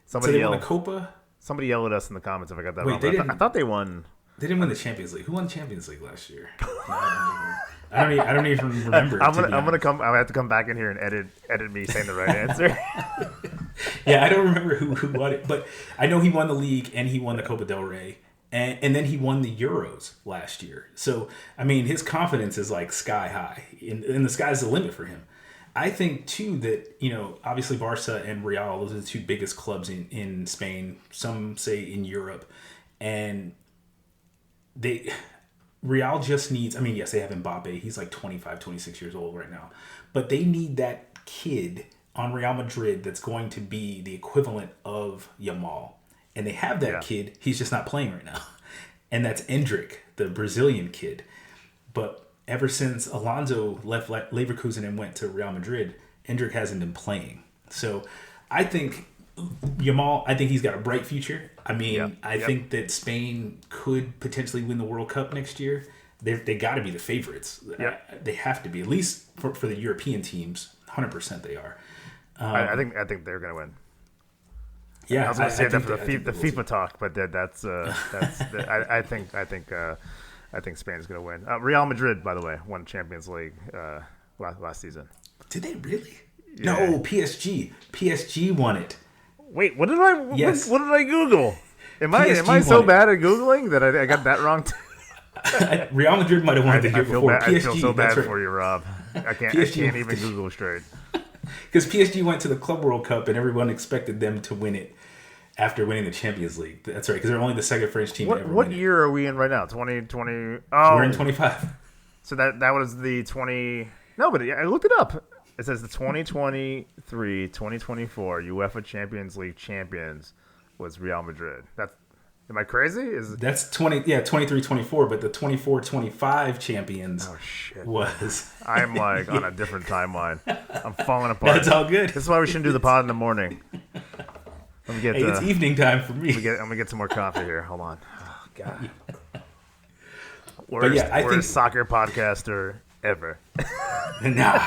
Somebody won the Copa. Somebody yelled at us in the comments if I got that wrong. I thought they won. They didn't win the Champions League. Who won the Champions League last year? I don't even remember. I'm have to come back in here and edit me saying the right answer. Yeah, I don't remember who won it, but I know he won the league and he won the Copa Del Rey. And then he won the Euros last year. So, his confidence is sky high. And the sky's the limit for him. I think, too, that, obviously Barca and Real, those are the two biggest clubs in Spain. Some say in Europe. And Real just needs, yes, they have Mbappe. He's 25, 26 years old right now. But they need that kid on Real Madrid that's going to be the equivalent of Yamal. And they have that kid. He's just not playing right now. And that's Endrick, the Brazilian kid. But ever since Alonso left Leverkusen and went to Real Madrid, Endrick hasn't been playing. So I think Yamal, I think he's got a bright future. I mean, I think that Spain could potentially win the World Cup next year. They got to be the favorites. They have to be, at least for the European teams. 100% they are. I think they're going to win. Yeah, I was going to say that for the FIFA talk, but that's I think Spain's going to win. Real Madrid, by the way, won Champions League last season. Did they really? Yeah. No, PSG. PSG won it. Wait, what did I? Yes. What did I Google? Am I so bad at Googling that I got that wrong? Real Madrid might have won it the year before. PSG, I feel so bad for you, Rob. I can't even Google straight. Because PSG went to the Club World Cup and everyone expected them to win it after winning the Champions League. That's right, because they're only the second French team to ever win it. What year are we in right now? 2020? Oh, we're in 25. So that was the 20. No, but I looked it up. It says the 2023-2024 UEFA Champions League champions was Real Madrid. Am I crazy? That's 23-24, but the 24-25 champions was. I'm like on a different timeline. I'm falling apart. That's all good. This is why we shouldn't do the pod in the morning. It's evening time for me. I'm gonna get some more coffee here. Hold on. Oh, God. Worst soccer podcaster ever. Nah.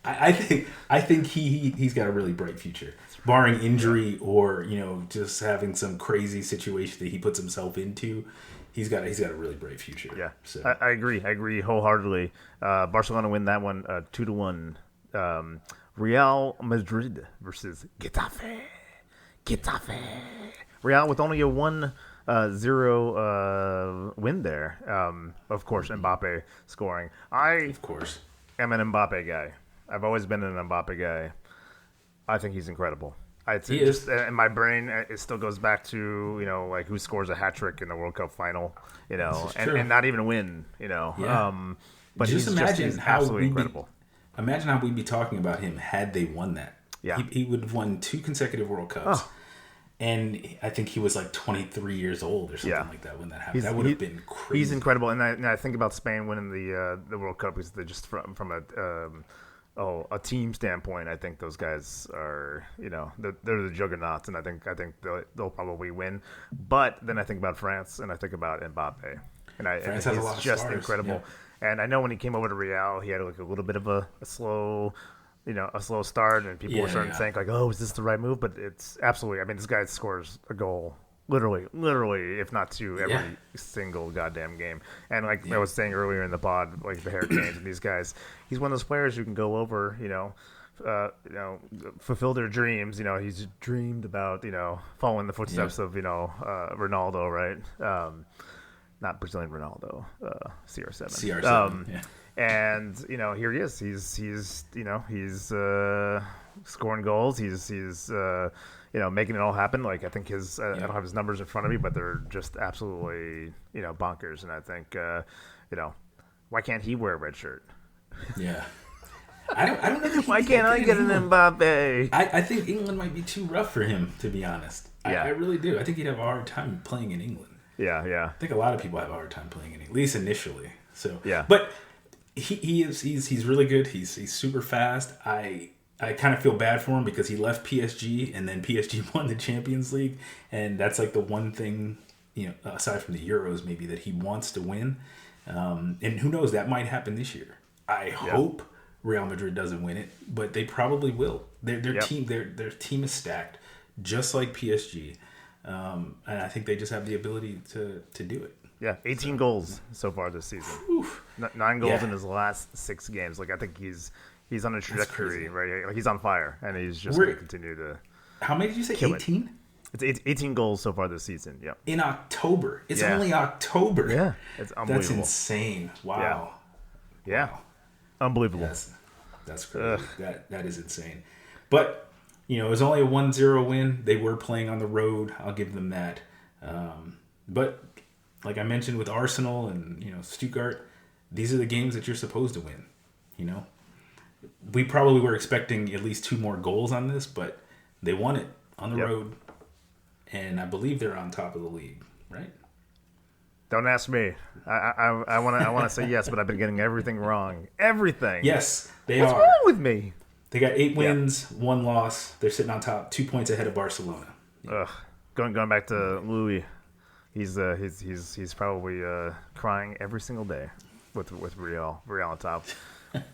I think he's got a really bright future, barring injury or just having some crazy situation that he puts himself into. He's got a really bright future. Yeah, so I agree wholeheartedly. Barcelona win that one 2-1. Real Madrid versus Getafe. Real with only a 1-0 win there. Of course, Mbappe scoring. Of course, am an Mbappe guy. I've always been an Mbappe guy. I think he's incredible. He is. In my brain, it still goes back to like who scores a hat trick in the World Cup final, and not even win, Yeah. But he's absolutely incredible. Imagine how we'd be talking about him had they won that. Yeah, he would have won 2 consecutive World Cups. Oh. And I think he was like 23 years old or something like that when that happened. That would have been crazy. He's incredible, and I think about Spain winning the World Cup because they're just from a team standpoint. I think those guys are they're the juggernauts, and I think they'll probably win. But then I think about France, and I think about Mbappe, France has a lot of just stars. Incredible. Yeah. And I know when he came over to Real, he had like a little bit of a slow. A slow start, and people were starting to think like, "Oh, is this the right move?" But it's absolutely. I mean, this guy scores a goal, literally, if not 2, every single goddamn game. And like I was saying earlier in the pod, like the Hurricanes and these guys, he's one of those players who can go over, fulfill their dreams. He's dreamed about, following the footsteps of, Ronaldo, right? Not Brazilian Ronaldo, CR7. CR7. And here he is. He's scoring goals. He's making it all happen. Like I think his I don't have his numbers in front of me, but they're just absolutely bonkers. And I think why can't he wear a red shirt? Yeah, I don't know. Why can't I get an Mbappe? I think England might be too rough for him, to be honest. I really do. I think he'd have a hard time playing in England. Yeah. I think a lot of people have a hard time playing in England, at least initially. So but. He's really good. He's super fast. I kind of feel bad for him because he left PSG and then PSG won the Champions League, and that's like the one thing aside from the Euros maybe that he wants to win. And who knows, that might happen this year. I hope Real Madrid doesn't win it, but they probably will. Their team is stacked just like PSG, and I think they just have the ability to do it. Yeah, 18 goals so far this season. Oof. 9 goals in his last 6 games. Like I think he's on a trajectory, right? Like he's on fire, and he's just going to continue to. How many did you say? 18. It's 18 goals so far this season. Yeah. In October. It's only October. Yeah, it's unbelievable. That's insane. Wow. Yeah. Wow. Unbelievable. That's crazy. That is insane. But it was only a 1-0 win. They were playing on the road. I'll give them that. But. Like I mentioned with Arsenal and Stuttgart, these are the games that you're supposed to win. We probably were expecting at least 2 more goals on this, but they won it on the road, and I believe they're on top of the league, right? Don't ask me. I want to say yes, but I've been getting everything wrong. Everything. Yes, they What's are. wrong with me? They got 8 wins, 1 loss. They're sitting on top, 2 points ahead of Barcelona. Ugh. Going back to Louis, he's probably crying every single day with Real on top.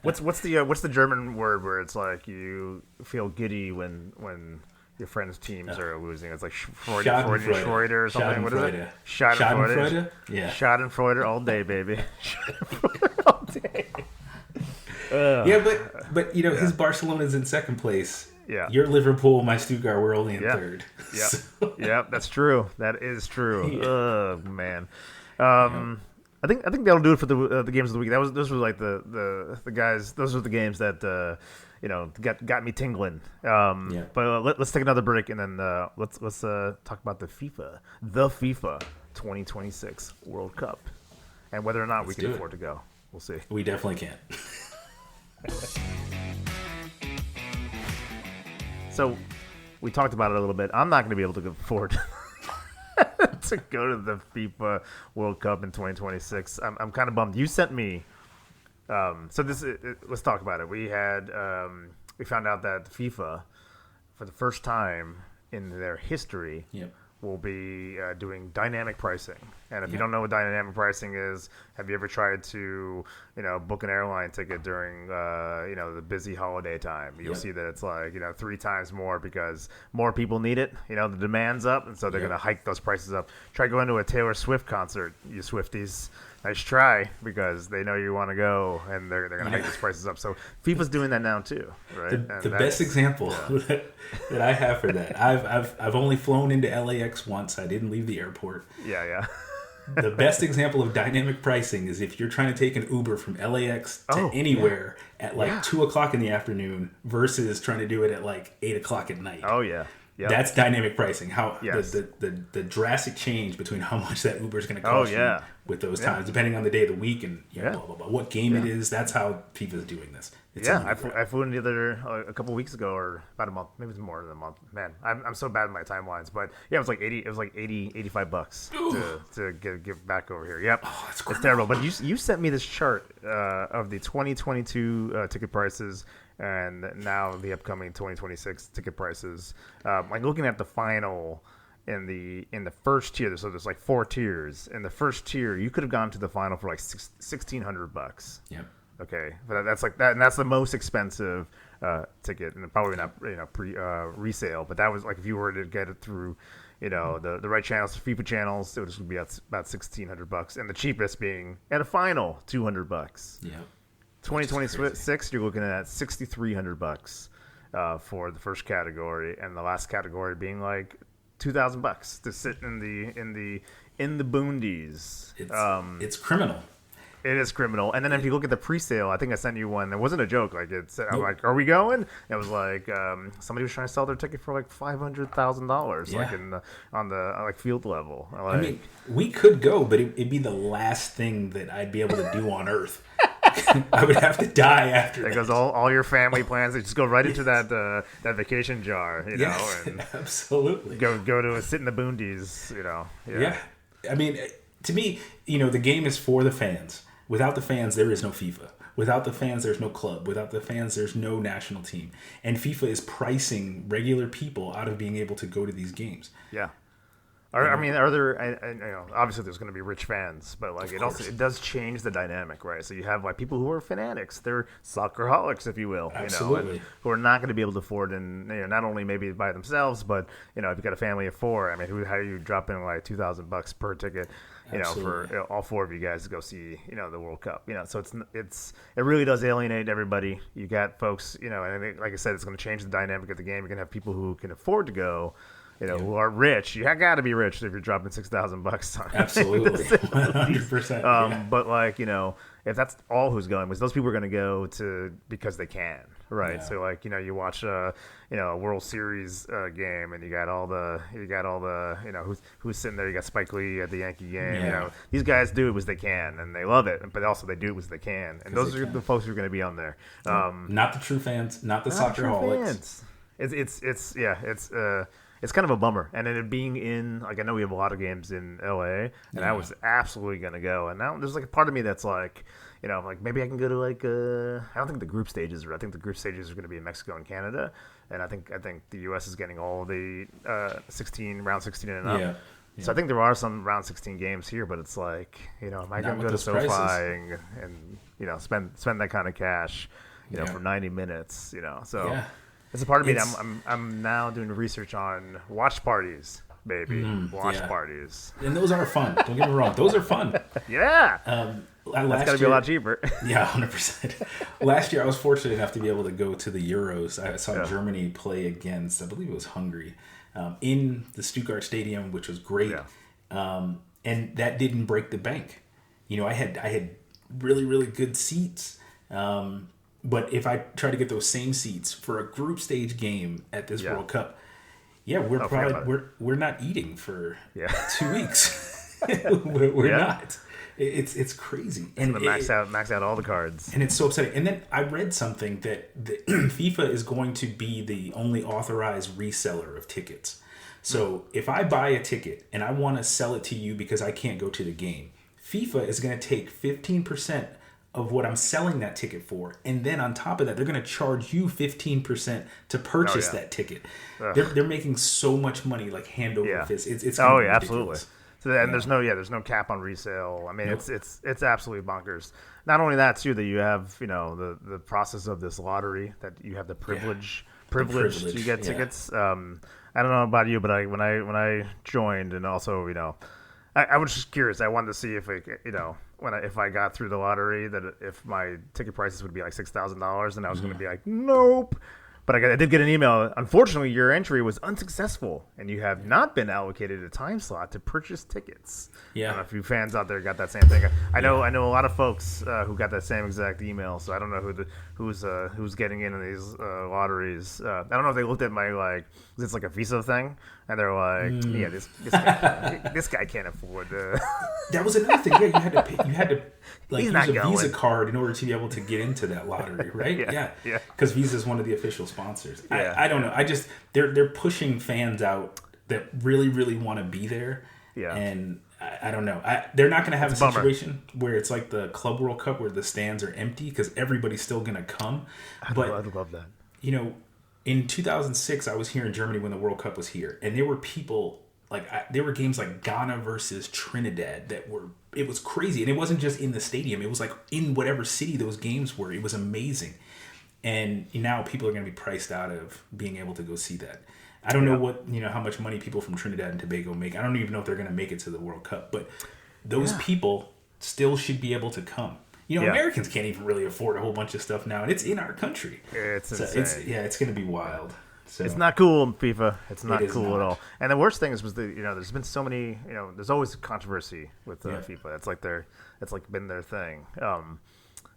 What's the German word where it's like you feel giddy when your friends' teams are losing? It's like Schadenfreude or something. What is it? Schadenfreude. Yeah. Schadenfreude all day, baby. Schadenfreude all day. Yeah, but his Barcelona's in second place. Yeah. Your Liverpool, my Stuttgart, we're only in third. Yeah. So. Yeah, that's true. That is true. Yeah. Oh man. I think that'll do it for the games of the week. Those were like the guys. Those were the games that got me tingling. But let's take another break and then let's talk about the FIFA 2026 World Cup and whether or not we can afford to go. We'll see. We definitely can't. So we talked about it a little bit. I'm not going to be able to afford to go to the FIFA World Cup in 2026. I'm kind of bummed. You sent me. Let's talk about it. We found out that FIFA, for the first time in their history, will be doing dynamic pricing. And if you don't know what dynamic pricing is, have you ever tried to book an airline ticket during the busy holiday time? You'll see that it's like 3 times more because more people need it. The demand's up, and so they're going to hike those prices up. Try going to a Taylor Swift concert, you Swifties. Nice try, because they know you want to go, and they're going to hike those prices up. So FIFA's doing that now too, right? The best example that I have for that, I've only flown into LAX once. I didn't leave the airport. Yeah. The best example of dynamic pricing is if you're trying to take an Uber from LAX to anywhere at 2 o'clock in the afternoon versus trying to do it at 8 o'clock at night. Oh yeah. Yep. That's dynamic pricing. How the drastic change between how much that Uber is going to cost you with those times, depending on the day of the week and blah blah blah. What game it is. That's how FIFA is doing this. It's I flew in a couple weeks ago, or about a month, maybe it's more than a month. Man, I'm so bad at my timelines, but it was like $85 to get back over here. Yep, it's terrible. But you sent me this chart of the 2022 ticket prices. And now the upcoming 2026 ticket prices. Looking at the final in the first tier. So there's 4 tiers. In the first tier, you could have gone to the final for $1,600. Yep. Okay, but that's that, and that's the most expensive ticket, and probably not resale. But that was if you were to get it through, the right channels, FIFA channels, it would just be about $1,600, and the cheapest being at a final $200. Yeah. 2026, you're looking at $6,300 for the first category, and the last category being $2,000 to sit in the bundies. It's criminal. It is criminal. And then if you look at the pre-sale, I think I sent you one. It wasn't a joke. It said, I'm like, are we going? And it was somebody was trying to sell their ticket for $500,000, on the field level. I mean, we could go, but it'd be the last thing that I'd be able to do on Earth. I would have to die after that. Because all your family plans, they just go right into that vacation jar, yes, and absolutely. Go to sit in the boondies, Yeah. I mean, to me, the game is for the fans. Without the fans, there is no FIFA. Without the fans, there's no club. Without the fans, there's no national team. And FIFA is pricing regular people out of being able to go to these games. Yeah. Are there? Obviously, there's going to be rich fans, but it does change the dynamic, right? So you have people who are fanatics, they're soccerholics, if you will, absolutely, who are not going to be able to afford, and not only maybe by themselves, but if you've got a family of 4, how do you drop in $2,000 per ticket? For all 4 of you guys to go see, the World Cup. So it really does alienate everybody. You got folks, and like I said, it's going to change the dynamic of the game. You're going to have people who can afford to go. Who are rich. You got to be rich if you're dropping $6,000 on. Absolutely, 100%. But if that's all who's going, because those people are going to go to because they can, right? Yeah. So you watch a World Series game, and you got all the who's sitting there. You got Spike Lee at the Yankee game. Yeah. These guys do it because they can, and they love it, but also they do it because they can, and those are the folks who are going to be on there. Not the true fans, not the Soccerholics. It's it's kind of a bummer. And then it being in, like, I know we have a lot of games in LA, and I was absolutely gonna go. And now there's like a part of me that's like, like maybe I can go to like I don't think the group stages are. I think the group stages are going to be in Mexico and Canada, and I think the U.S. is getting all the round 16 and up. Yeah. So I think there are some round 16 games here, but it's like, am I going to go to SoFi and spend that kind of cash, for 90 minutes, So it's a part of me that I'm now doing research on watch parties. Baby, watch parties. And those are fun. Don't get me wrong. Those are fun. Yeah. That's got to be a lot cheaper. Yeah, 100%. Last year, I was fortunate enough to be able to go to the Euros. I saw Germany play against, I believe it was Hungary, in the Stuttgart Stadium, which was great. Yeah. And that didn't break the bank. I had really, really good seats. But if I try to get those same seats for a group stage game at this World Cup, we're not eating for 2 weeks. we're not. It's crazy. And max out all the cards. And it's so upsetting. And then I read something that FIFA is going to be the only authorized reseller of tickets. So if I buy a ticket and I want to sell it to you because I can't go to the game, FIFA is going to take 15% of what I'm selling that ticket for, and then on top of that, they're going to charge you 15% to purchase that ticket. They're making so much money, like hand over fist. It's absolutely. So and there's no cap on resale. I mean, it's absolutely bonkers. Not only that too, that you have the process of this lottery, that you have the privilege to get tickets. I don't know about you, but when I joined, and also I was just curious. I wanted to see if if I got through the lottery, that if my ticket prices would be like $6,000, and I was going to be like, nope. But I did get an email. Unfortunately, your entry was unsuccessful, and you have not been allocated a time slot to purchase tickets. Yeah. I don't know if you fans out there got that same thing. I know a lot of folks who got that same exact email. So I don't know who's getting in these lotteries. I don't know if they looked at my it's like a Visa thing, and they're like, this guy can't afford. That was another thing. Yeah, you had to pay. You had to use a Visa card in order to be able to get into that lottery, right? Yeah. Because Visa is one of the official sponsors. Yeah. I don't know. They're pushing fans out that really, really want to be there. Yeah. And I don't know. They're not going to have a situation where it's like the Club World Cup where the stands are empty because everybody's still going to come. I'd love that. In 2006, I was here in Germany when the World Cup was here, and there were people there were games like Ghana versus Trinidad it was crazy, and it wasn't just in the stadium. It was like in whatever city those games were. It was amazing. And now people are going to be priced out of being able to go see that. I don't know how much money people from Trinidad and Tobago make. I don't even know if they're going to make it to the World Cup, but those people still should be able to come. Americans can't even really afford a whole bunch of stuff now, and it's in our country. It's insane. It's going to be wild. So, it's not cool in FIFA. It's not cool at all. And the worst thing is there's been so many, there's always controversy with FIFA. It's been their thing.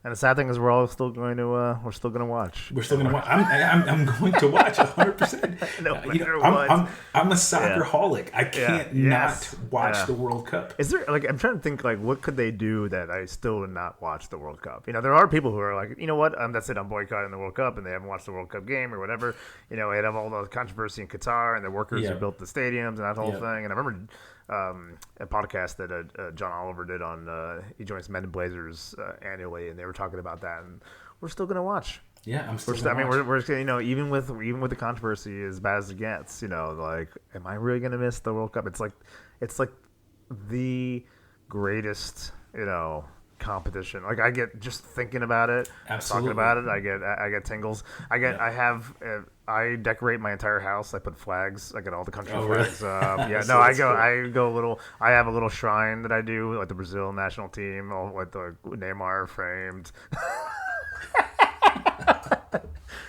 And the sad thing is we're still going to watch. We're still going to watch. I'm going to watch 100%. No matter what. I'm a soccerholic. I can't not watch the World Cup. Is there I'm trying to think what could they do that I still would not watch the World Cup? There are people who are like, you know what? That's it. I'm boycotting the World Cup, and they haven't watched the World Cup game or whatever. They have all the controversy in Qatar and the workers who built the stadiums and that whole thing. And I remember a podcast that John Oliver did on he joins Men in Blazers annually, and they were talking about that, and we're still going to watch. Yeah, I'm still. We're even with the controversy as bad as it gets, am I really going to miss the World Cup? It's like the greatest, competition. I get just thinking about it, talking about it. I get tingles. I decorate my entire house. I put flags. I get all the country flags. Really? I have a little shrine that I do, like the Brazil national team, all with the Neymar framed.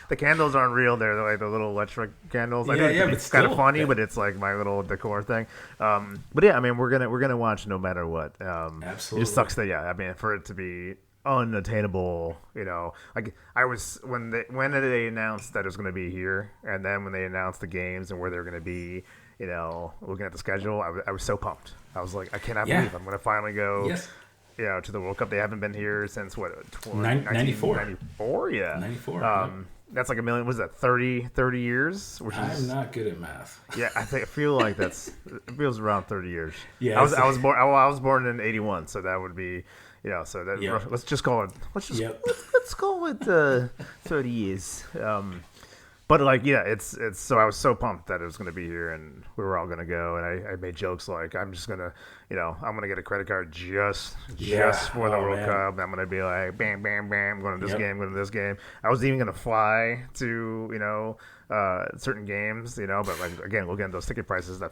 The candles aren't real. They're like the little electric candles. It's kind of funny, but it's like my little decor thing. But yeah, I mean, we're gonna watch no matter what. Absolutely. It just sucks that for it to be unattainable. I was when they announced that it was going to be here, and then when they announced the games and where they're going to be, looking at the schedule, I was so pumped. I was like, I cannot believe I'm going to finally go. Yes. to the World Cup. They haven't been here since what? 94. 94, yeah. 94. That's like a million. Was that 30 years? Which I'm not good at math. Yeah, I feel like it feels around 30 years. Yeah, I was born in 81, so that would be, so that let's just call it. Let's call it 30 years. But it's so I was so pumped that it was going to be here and we were all going to go, and I made jokes like I'm just gonna, I'm gonna get a credit card just for the World Cup. And I'm gonna be like bam, bam, bam, going to this game, going to this game. I was even gonna fly to certain games, but like again, looking at those ticket prices, I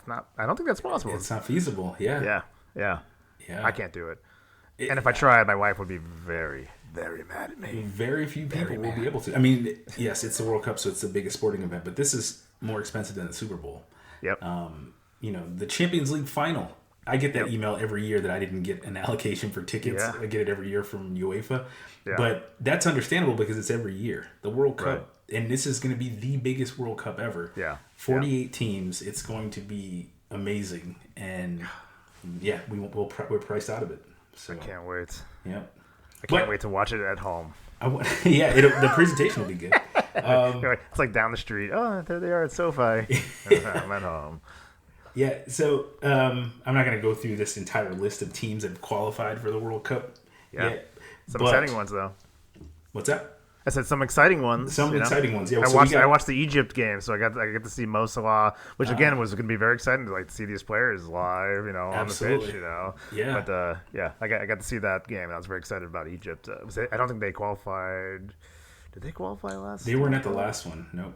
don't think that's possible. It's not feasible. Yeah. I can't do it. And if I tried, my wife would be very, very mad at me. Very few people will be able to. I mean, yes, it's the World Cup, so it's the biggest sporting event, but this is more expensive than the Super Bowl. Yep. The Champions League final. I get that email every year that I didn't get an allocation for tickets. Yeah. I get it every year from UEFA. Yeah. But that's understandable because it's every year. The World Cup, Right. and this is going to be the biggest World Cup ever. Yeah. 48 teams. It's going to be amazing. And we're priced out of it. So I can't wait. Yeah. I can't wait to watch it at home. The presentation will be good. It's like down the street. Oh, there they are at SoFi. I'm at home. Yeah, so I'm not going to go through this entire list of teams that have qualified for the World Cup yet. Some exciting ones, though. What's that? I said some exciting ones. Exciting ones. Yeah, I watched the Egypt game, so I get to see Mo Salah, which again was going to be very exciting to see these players live, on the pitch, Yeah. But I got to see that game, and I was very excited about Egypt. I don't think they qualified. Did they qualify last? They weren't at the last one. Nope.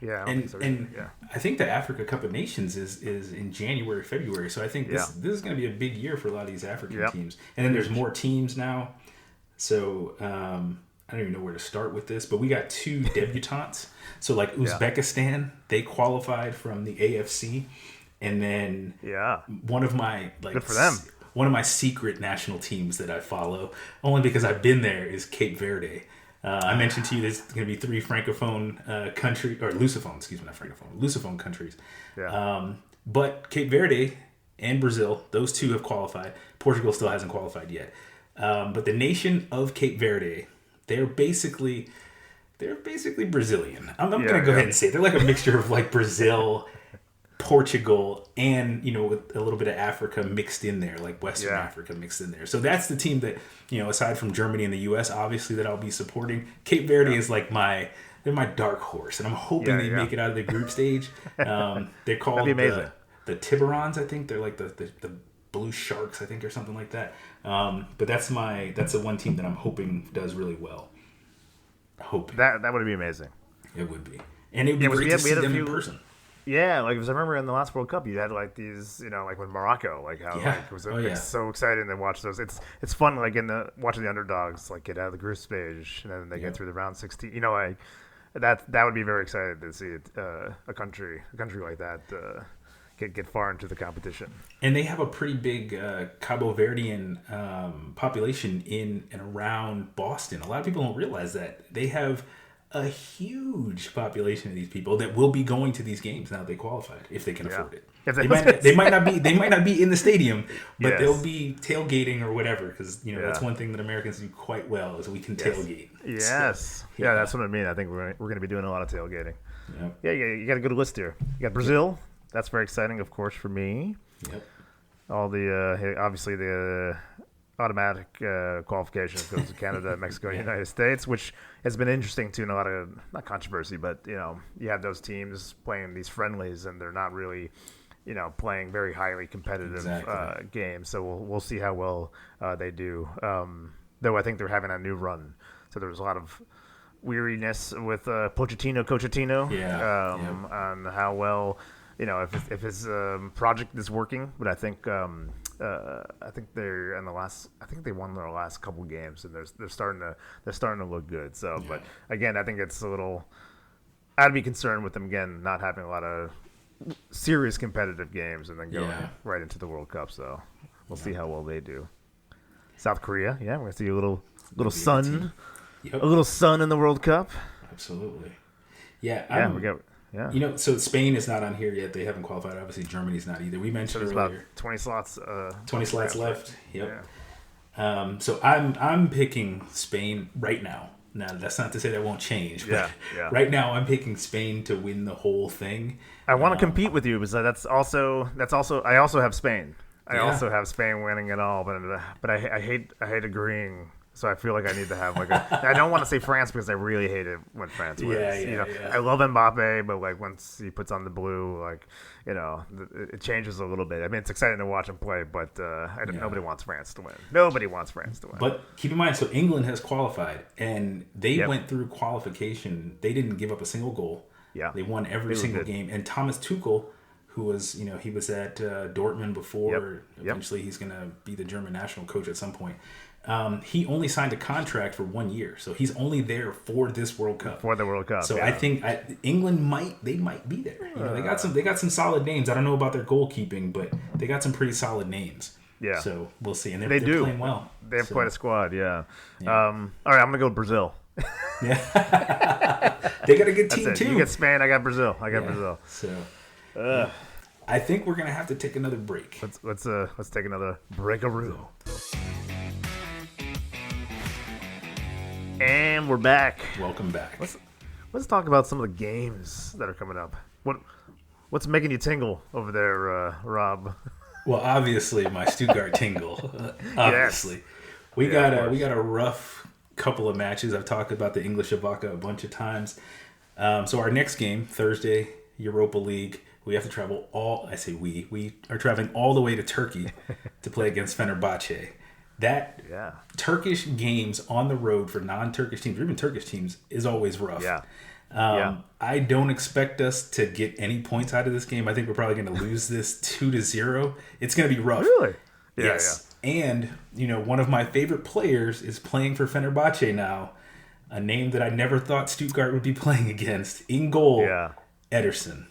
Yeah. I think the Africa Cup of Nations is in January, February. So I think this is going to be a big year for a lot of these African teams. And then there's more teams now. So I don't even know where to start with this, but we got 2 debutantes. So like Uzbekistan, they qualified from the AFC, and then one of my good for them. One of my secret national teams that I follow, only because I've been there, is Cape Verde. I mentioned to you there's going to be 3 francophone country or Lusophone, not francophone, Lusophone countries. Yeah. But Cape Verde and Brazil, those 2 have qualified. Portugal still hasn't qualified yet. But the nation of Cape Verde, they're basically Brazilian. I'm going to go ahead and say it. They're like a mixture of like Brazil, Portugal, and with a little bit of Africa mixed in there, like Western Africa mixed in there. So that's the team that aside from Germany and the U.S., obviously that I'll be supporting. Cape Verde is like they're my dark horse, and I'm hoping they make it out of the group stage. They're called the Tiburons, I think. They're like the Blue Sharks, I think, or something like that. But that's the one team that I'm hoping does really well. That would be amazing. It would be, and it would be great to see them in person. Yeah, because I remember in the last World Cup, you had like these, like with Morocco, like how it was so exciting to watch those. It's fun, like watching the underdogs like get out of the group stage and then they get through the round 16. That would be very exciting to see a country like that get far into the competition. And they have a pretty big Cabo Verdean population in and around Boston. A lot of people don't realize that they have a huge population of these people that will be going to these games now that they qualified, if they can afford it. They might not be in the stadium, but they'll be tailgating or whatever, because that's one thing that Americans do quite well is we can tailgate. Yes, so, that's what I mean. I think we're going to be doing a lot of tailgating. Yeah, you got a good list here. You got Brazil. That's very exciting, of course, for me. Yep. All the obviously the automatic qualifications goes to Canada, Mexico, and United States, which has been interesting too, and a lot of not controversy, but you have those teams playing these friendlies and they're not really playing very highly competitive games. So we'll see how well they do. Though I think they're having a new run, so there's a lot of weariness with Pochettino on how well if his project is working. But I think they're in the last. I think they won their last couple games, and they're starting to look good. So, but again, I think it's a little. I'd be concerned with them again not having a lot of serious competitive games and then going right into the World Cup. So we'll see how well they do. South Korea, we're gonna see a little sun, a little sun in the World Cup. Absolutely. So Spain is not on here yet. They haven't qualified. Obviously, Germany's not either. We mentioned there's earlier. About 20 slots. 20 slots left. Yep. So I'm picking Spain right now. Now that's not to say that won't change, but right now I'm picking Spain to win the whole thing. I want to compete with you because that's also I also have Spain. I also have Spain winning it all, but I hate agreeing. So I feel like I need to have I don't want to say France because I really hate it when France wins. I love Mbappe, but like once he puts on the blue, like it changes a little bit. I mean, it's exciting to watch him play, but nobody wants France to win. Nobody wants France to win. But keep in mind, so England has qualified, and they went through qualification. They didn't give up a single goal. Yeah, they won every single game. And Thomas Tuchel, who was he was at Dortmund before. Eventually, he's going to be the German national coach at some point. He only signed a contract for 1 year, so he's only there for this World Cup. For the World Cup, so I think England might be there. They got some solid names. I don't know about their goalkeeping, but they got some pretty solid names. Yeah. So we'll see, and they're playing well. They have quite a squad. Yeah. All right, I'm gonna go Brazil. Yeah. They got a good team too. You get Spain. I got Brazil. Brazil. So. I think we're gonna have to take another break. Let's take another breakaroo. And we're back. Welcome back. Let's talk about some of the games that are coming up. What's making you tingle over there, Rob? Well, obviously my Stuttgart tingle. Obviously, yes. we got a rough couple of matches. I've talked about the English Avoca a bunch of times. So our next game, Thursday, Europa League. We have to travel we are traveling all the way to Turkey to play against Fenerbahce. Turkish games on the road for non-Turkish teams, or even Turkish teams, is always rough. I don't expect us to get any points out of this game. I think we're probably going to lose this 2-0. It's going to be rough. Really? Yes. And, one of my favorite players is playing for Fenerbahce now, a name that I never thought Stuttgart would be playing against. In goal, Ederson.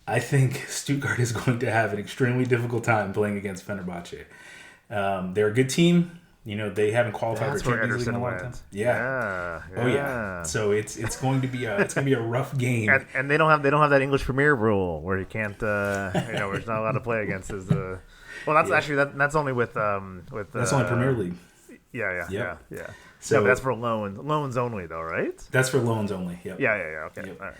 I think Stuttgart is going to have an extremely difficult time playing against Fenerbahce. They're a good team. They haven't qualified for Champions League in a long time. Yeah. Oh yeah. So it's going to be a rough game. And they don't have that English Premier rule where you can't where it's not allowed to play against his. Well, that's actually that's only with that's only Premier League. Yeah. So that's for loans only though, right? That's for loans only. Yep. Yeah. Okay. Yep. All right.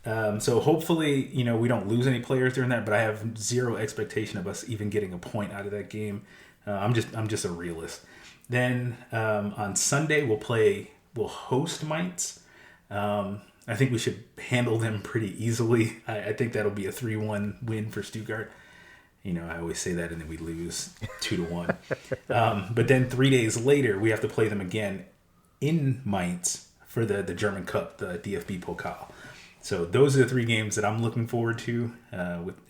Okay. So hopefully, we don't lose any players during that, but I have zero expectation of us even getting a point out of that game. I'm just a realist. Then on Sunday we'll host Mainz. I think we should handle them pretty easily. I think that'll be a 3-1 win for Stuttgart. I always say that and then we lose 2-1. But then 3 days later we have to play them again in Mainz for the German Cup, the DFB Pokal. So those are the 3 games that I'm looking forward to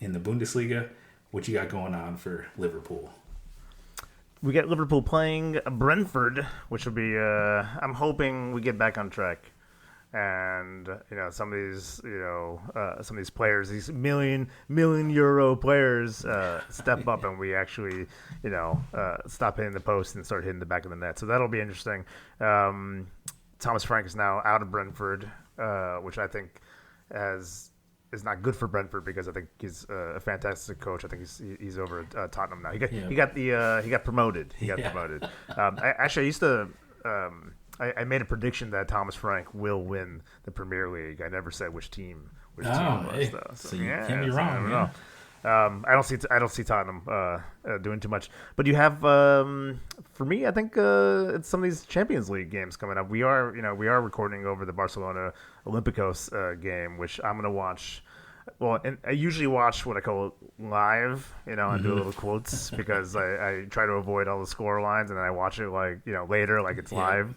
in the Bundesliga. What you got going on for Liverpool? We got Liverpool playing Brentford, which will be. I'm hoping we get back on track, and some of these players, these million euro players, step up, and we actually stop hitting the post and start hitting the back of the net. So that'll be interesting. Thomas Frank is now out of Brentford, which I think is not good for Brentford because I think he's a fantastic coach. I think he's over at Tottenham now. He got promoted. Promoted. I used to. I made a prediction that Thomas Frank will win the Premier League. I never said which team it was though. So you can't be wrong. I don't see Tottenham doing too much. But you have for me, I think it's some of these Champions League games coming up. We are recording over the Barcelona Olympiacos game, which I'm gonna watch. Well, and I usually watch what I call live, and do little quotes because I try to avoid all the score lines, and then I watch it later, like it's live.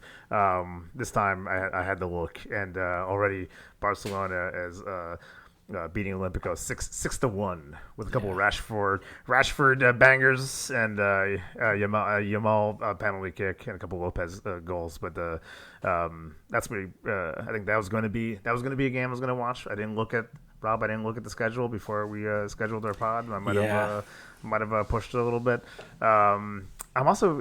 This time I had to look, and already Barcelona is beating Olympiacos 6-1 with a couple of Rashford bangers and Yamal penalty kick and a couple of Lopez goals. But that's what I think that was going to be a game I was going to watch. I didn't look at the schedule before we scheduled our pod. I might have pushed it a little bit. I'm also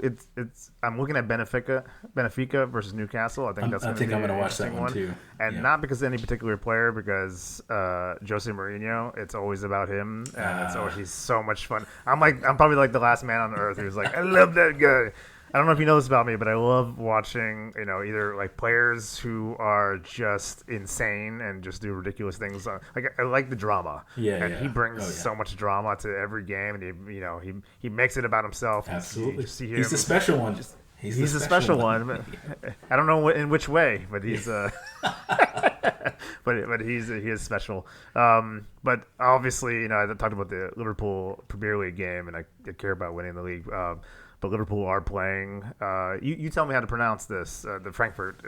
I'm looking at Benfica versus Newcastle. I think I'm going to watch that one too, and not because of any particular player, because Jose Mourinho. It's always about him, and he's so much fun. I'm probably like the last man on earth who's like, I love that guy. I don't know if you know this about me, but I love watching, either like players who are just insane and just do ridiculous things. Like I like the drama. Yeah, and he brings so much drama to every game, and he makes it about himself. Absolutely, see him, he's the special one. He's the special one. I don't know in which way, but he's but he is special. But obviously, I talked about the Liverpool Premier League game, and I care about winning the league. But Liverpool are playing. You tell me how to pronounce this. The Frankfurt.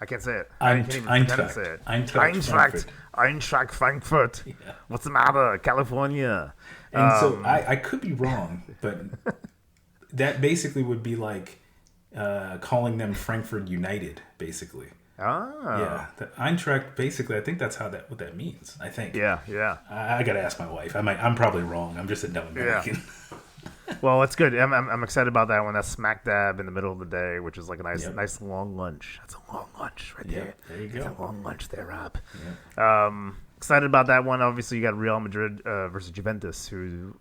I can't say it. I can't even pretend to say it. Eintracht Frankfurt. Yeah. What's the matter, California? And so I could be wrong, but that basically would be like calling them Frankfurt United, basically. Ah. Yeah, the Eintracht. Basically, I think that's what that means. I think. Yeah. I gotta ask my wife. I'm probably wrong. I'm just a dumb American. Yeah. Well, it's good. I'm excited about that one. That's smack dab in the middle of the day, which is like a nice long lunch. That's a long lunch right there. There you go. That's a long lunch there, Rob. Yep. Excited about that one. Obviously, you got Real Madrid versus Juventus, who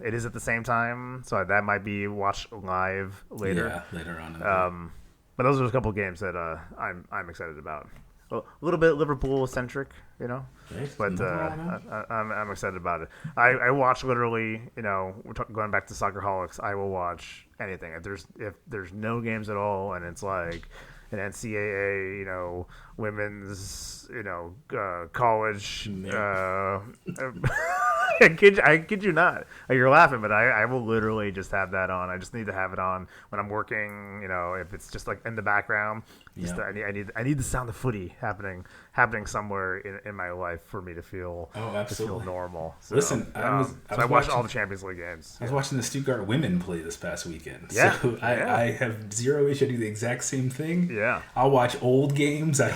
it is at the same time, so that might be watched live later. Yeah, later on. But those are a couple of games that I'm excited about. A little bit Liverpool centric, but I'm excited about it. I watch literally, we're going back to Soccerholics. I will watch anything if there's no games at all, and it's like an NCAA, women's, college. I kid you not. You're laughing, but I will literally just have that on. I just need to have it on when I'm working. If it's just like in the background, I need the sound of footy happening somewhere in my life for me to feel normal. So, listen, I watched all the Champions League games. I was watching the Stuttgart women play this past weekend. Yeah, so I have zero issue. I do the exact same thing. Yeah, I'll watch old games. I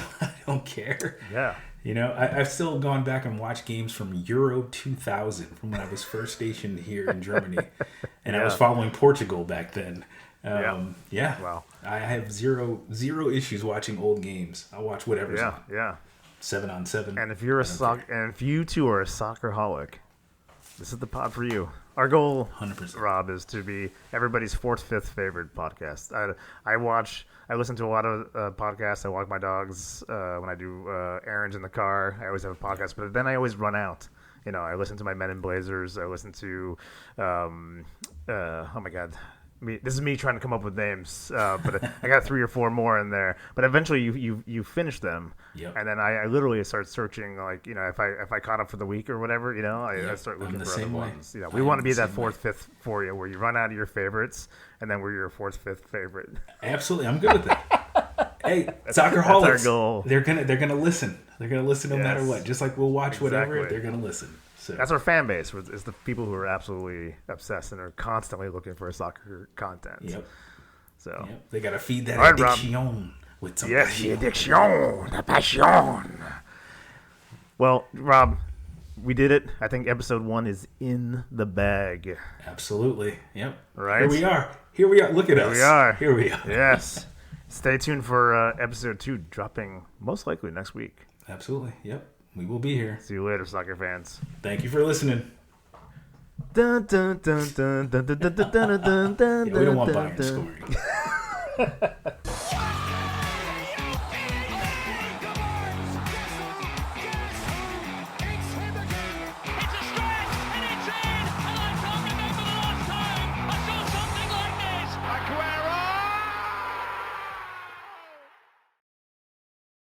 don't care. Yeah. I've still gone back and watched games from Euro 2000, from when I was first stationed here in Germany, and I was following Portugal back then. Wow. I have zero issues watching old games. I'll watch whatever's on. Yeah. 7-on-7. And if you two are a soccerholic, this is the pod for you. Our goal, 100%. Rob, is to be everybody's fourth, fifth favorite podcast. I listen to a lot of podcasts. I walk my dogs when I do errands in the car. I always have a podcast, but then I always run out. I listen to my Men in Blazers. I listen to, oh my God. This is me trying to come up with names, but I got 3 or 4 more in there. But eventually, you finish them, and then I literally start searching. Like if I caught up for the week or whatever, I start looking for other ones. We want to be that fourth, fifth for you, where you run out of your favorites, and then we're your fourth, fifth favorite. Absolutely, I'm good with that. Hey, Soccerholics, that's our goal. They're gonna listen. They're gonna listen no matter what. Just like we'll watch whatever, they're gonna listen. So. That's our fan base. Is the people who are absolutely obsessed and are constantly looking for soccer content. Yep. So they gotta feed that addiction with some passion. Addiction, the passion. Well, Rob, we did it. I think episode 1 is in the bag. Absolutely. Yep. Right. Here we are. Look at us. Here we are. Yes. Stay tuned for episode 2 dropping most likely next week. Absolutely. Yep. We will be here. See you later, soccer fans. Thank you for listening. Dun, dun, dun, dun, dun, dun, dun, dun, dun, dun, Yeah, we don't want dun, Bayern dun. scoring.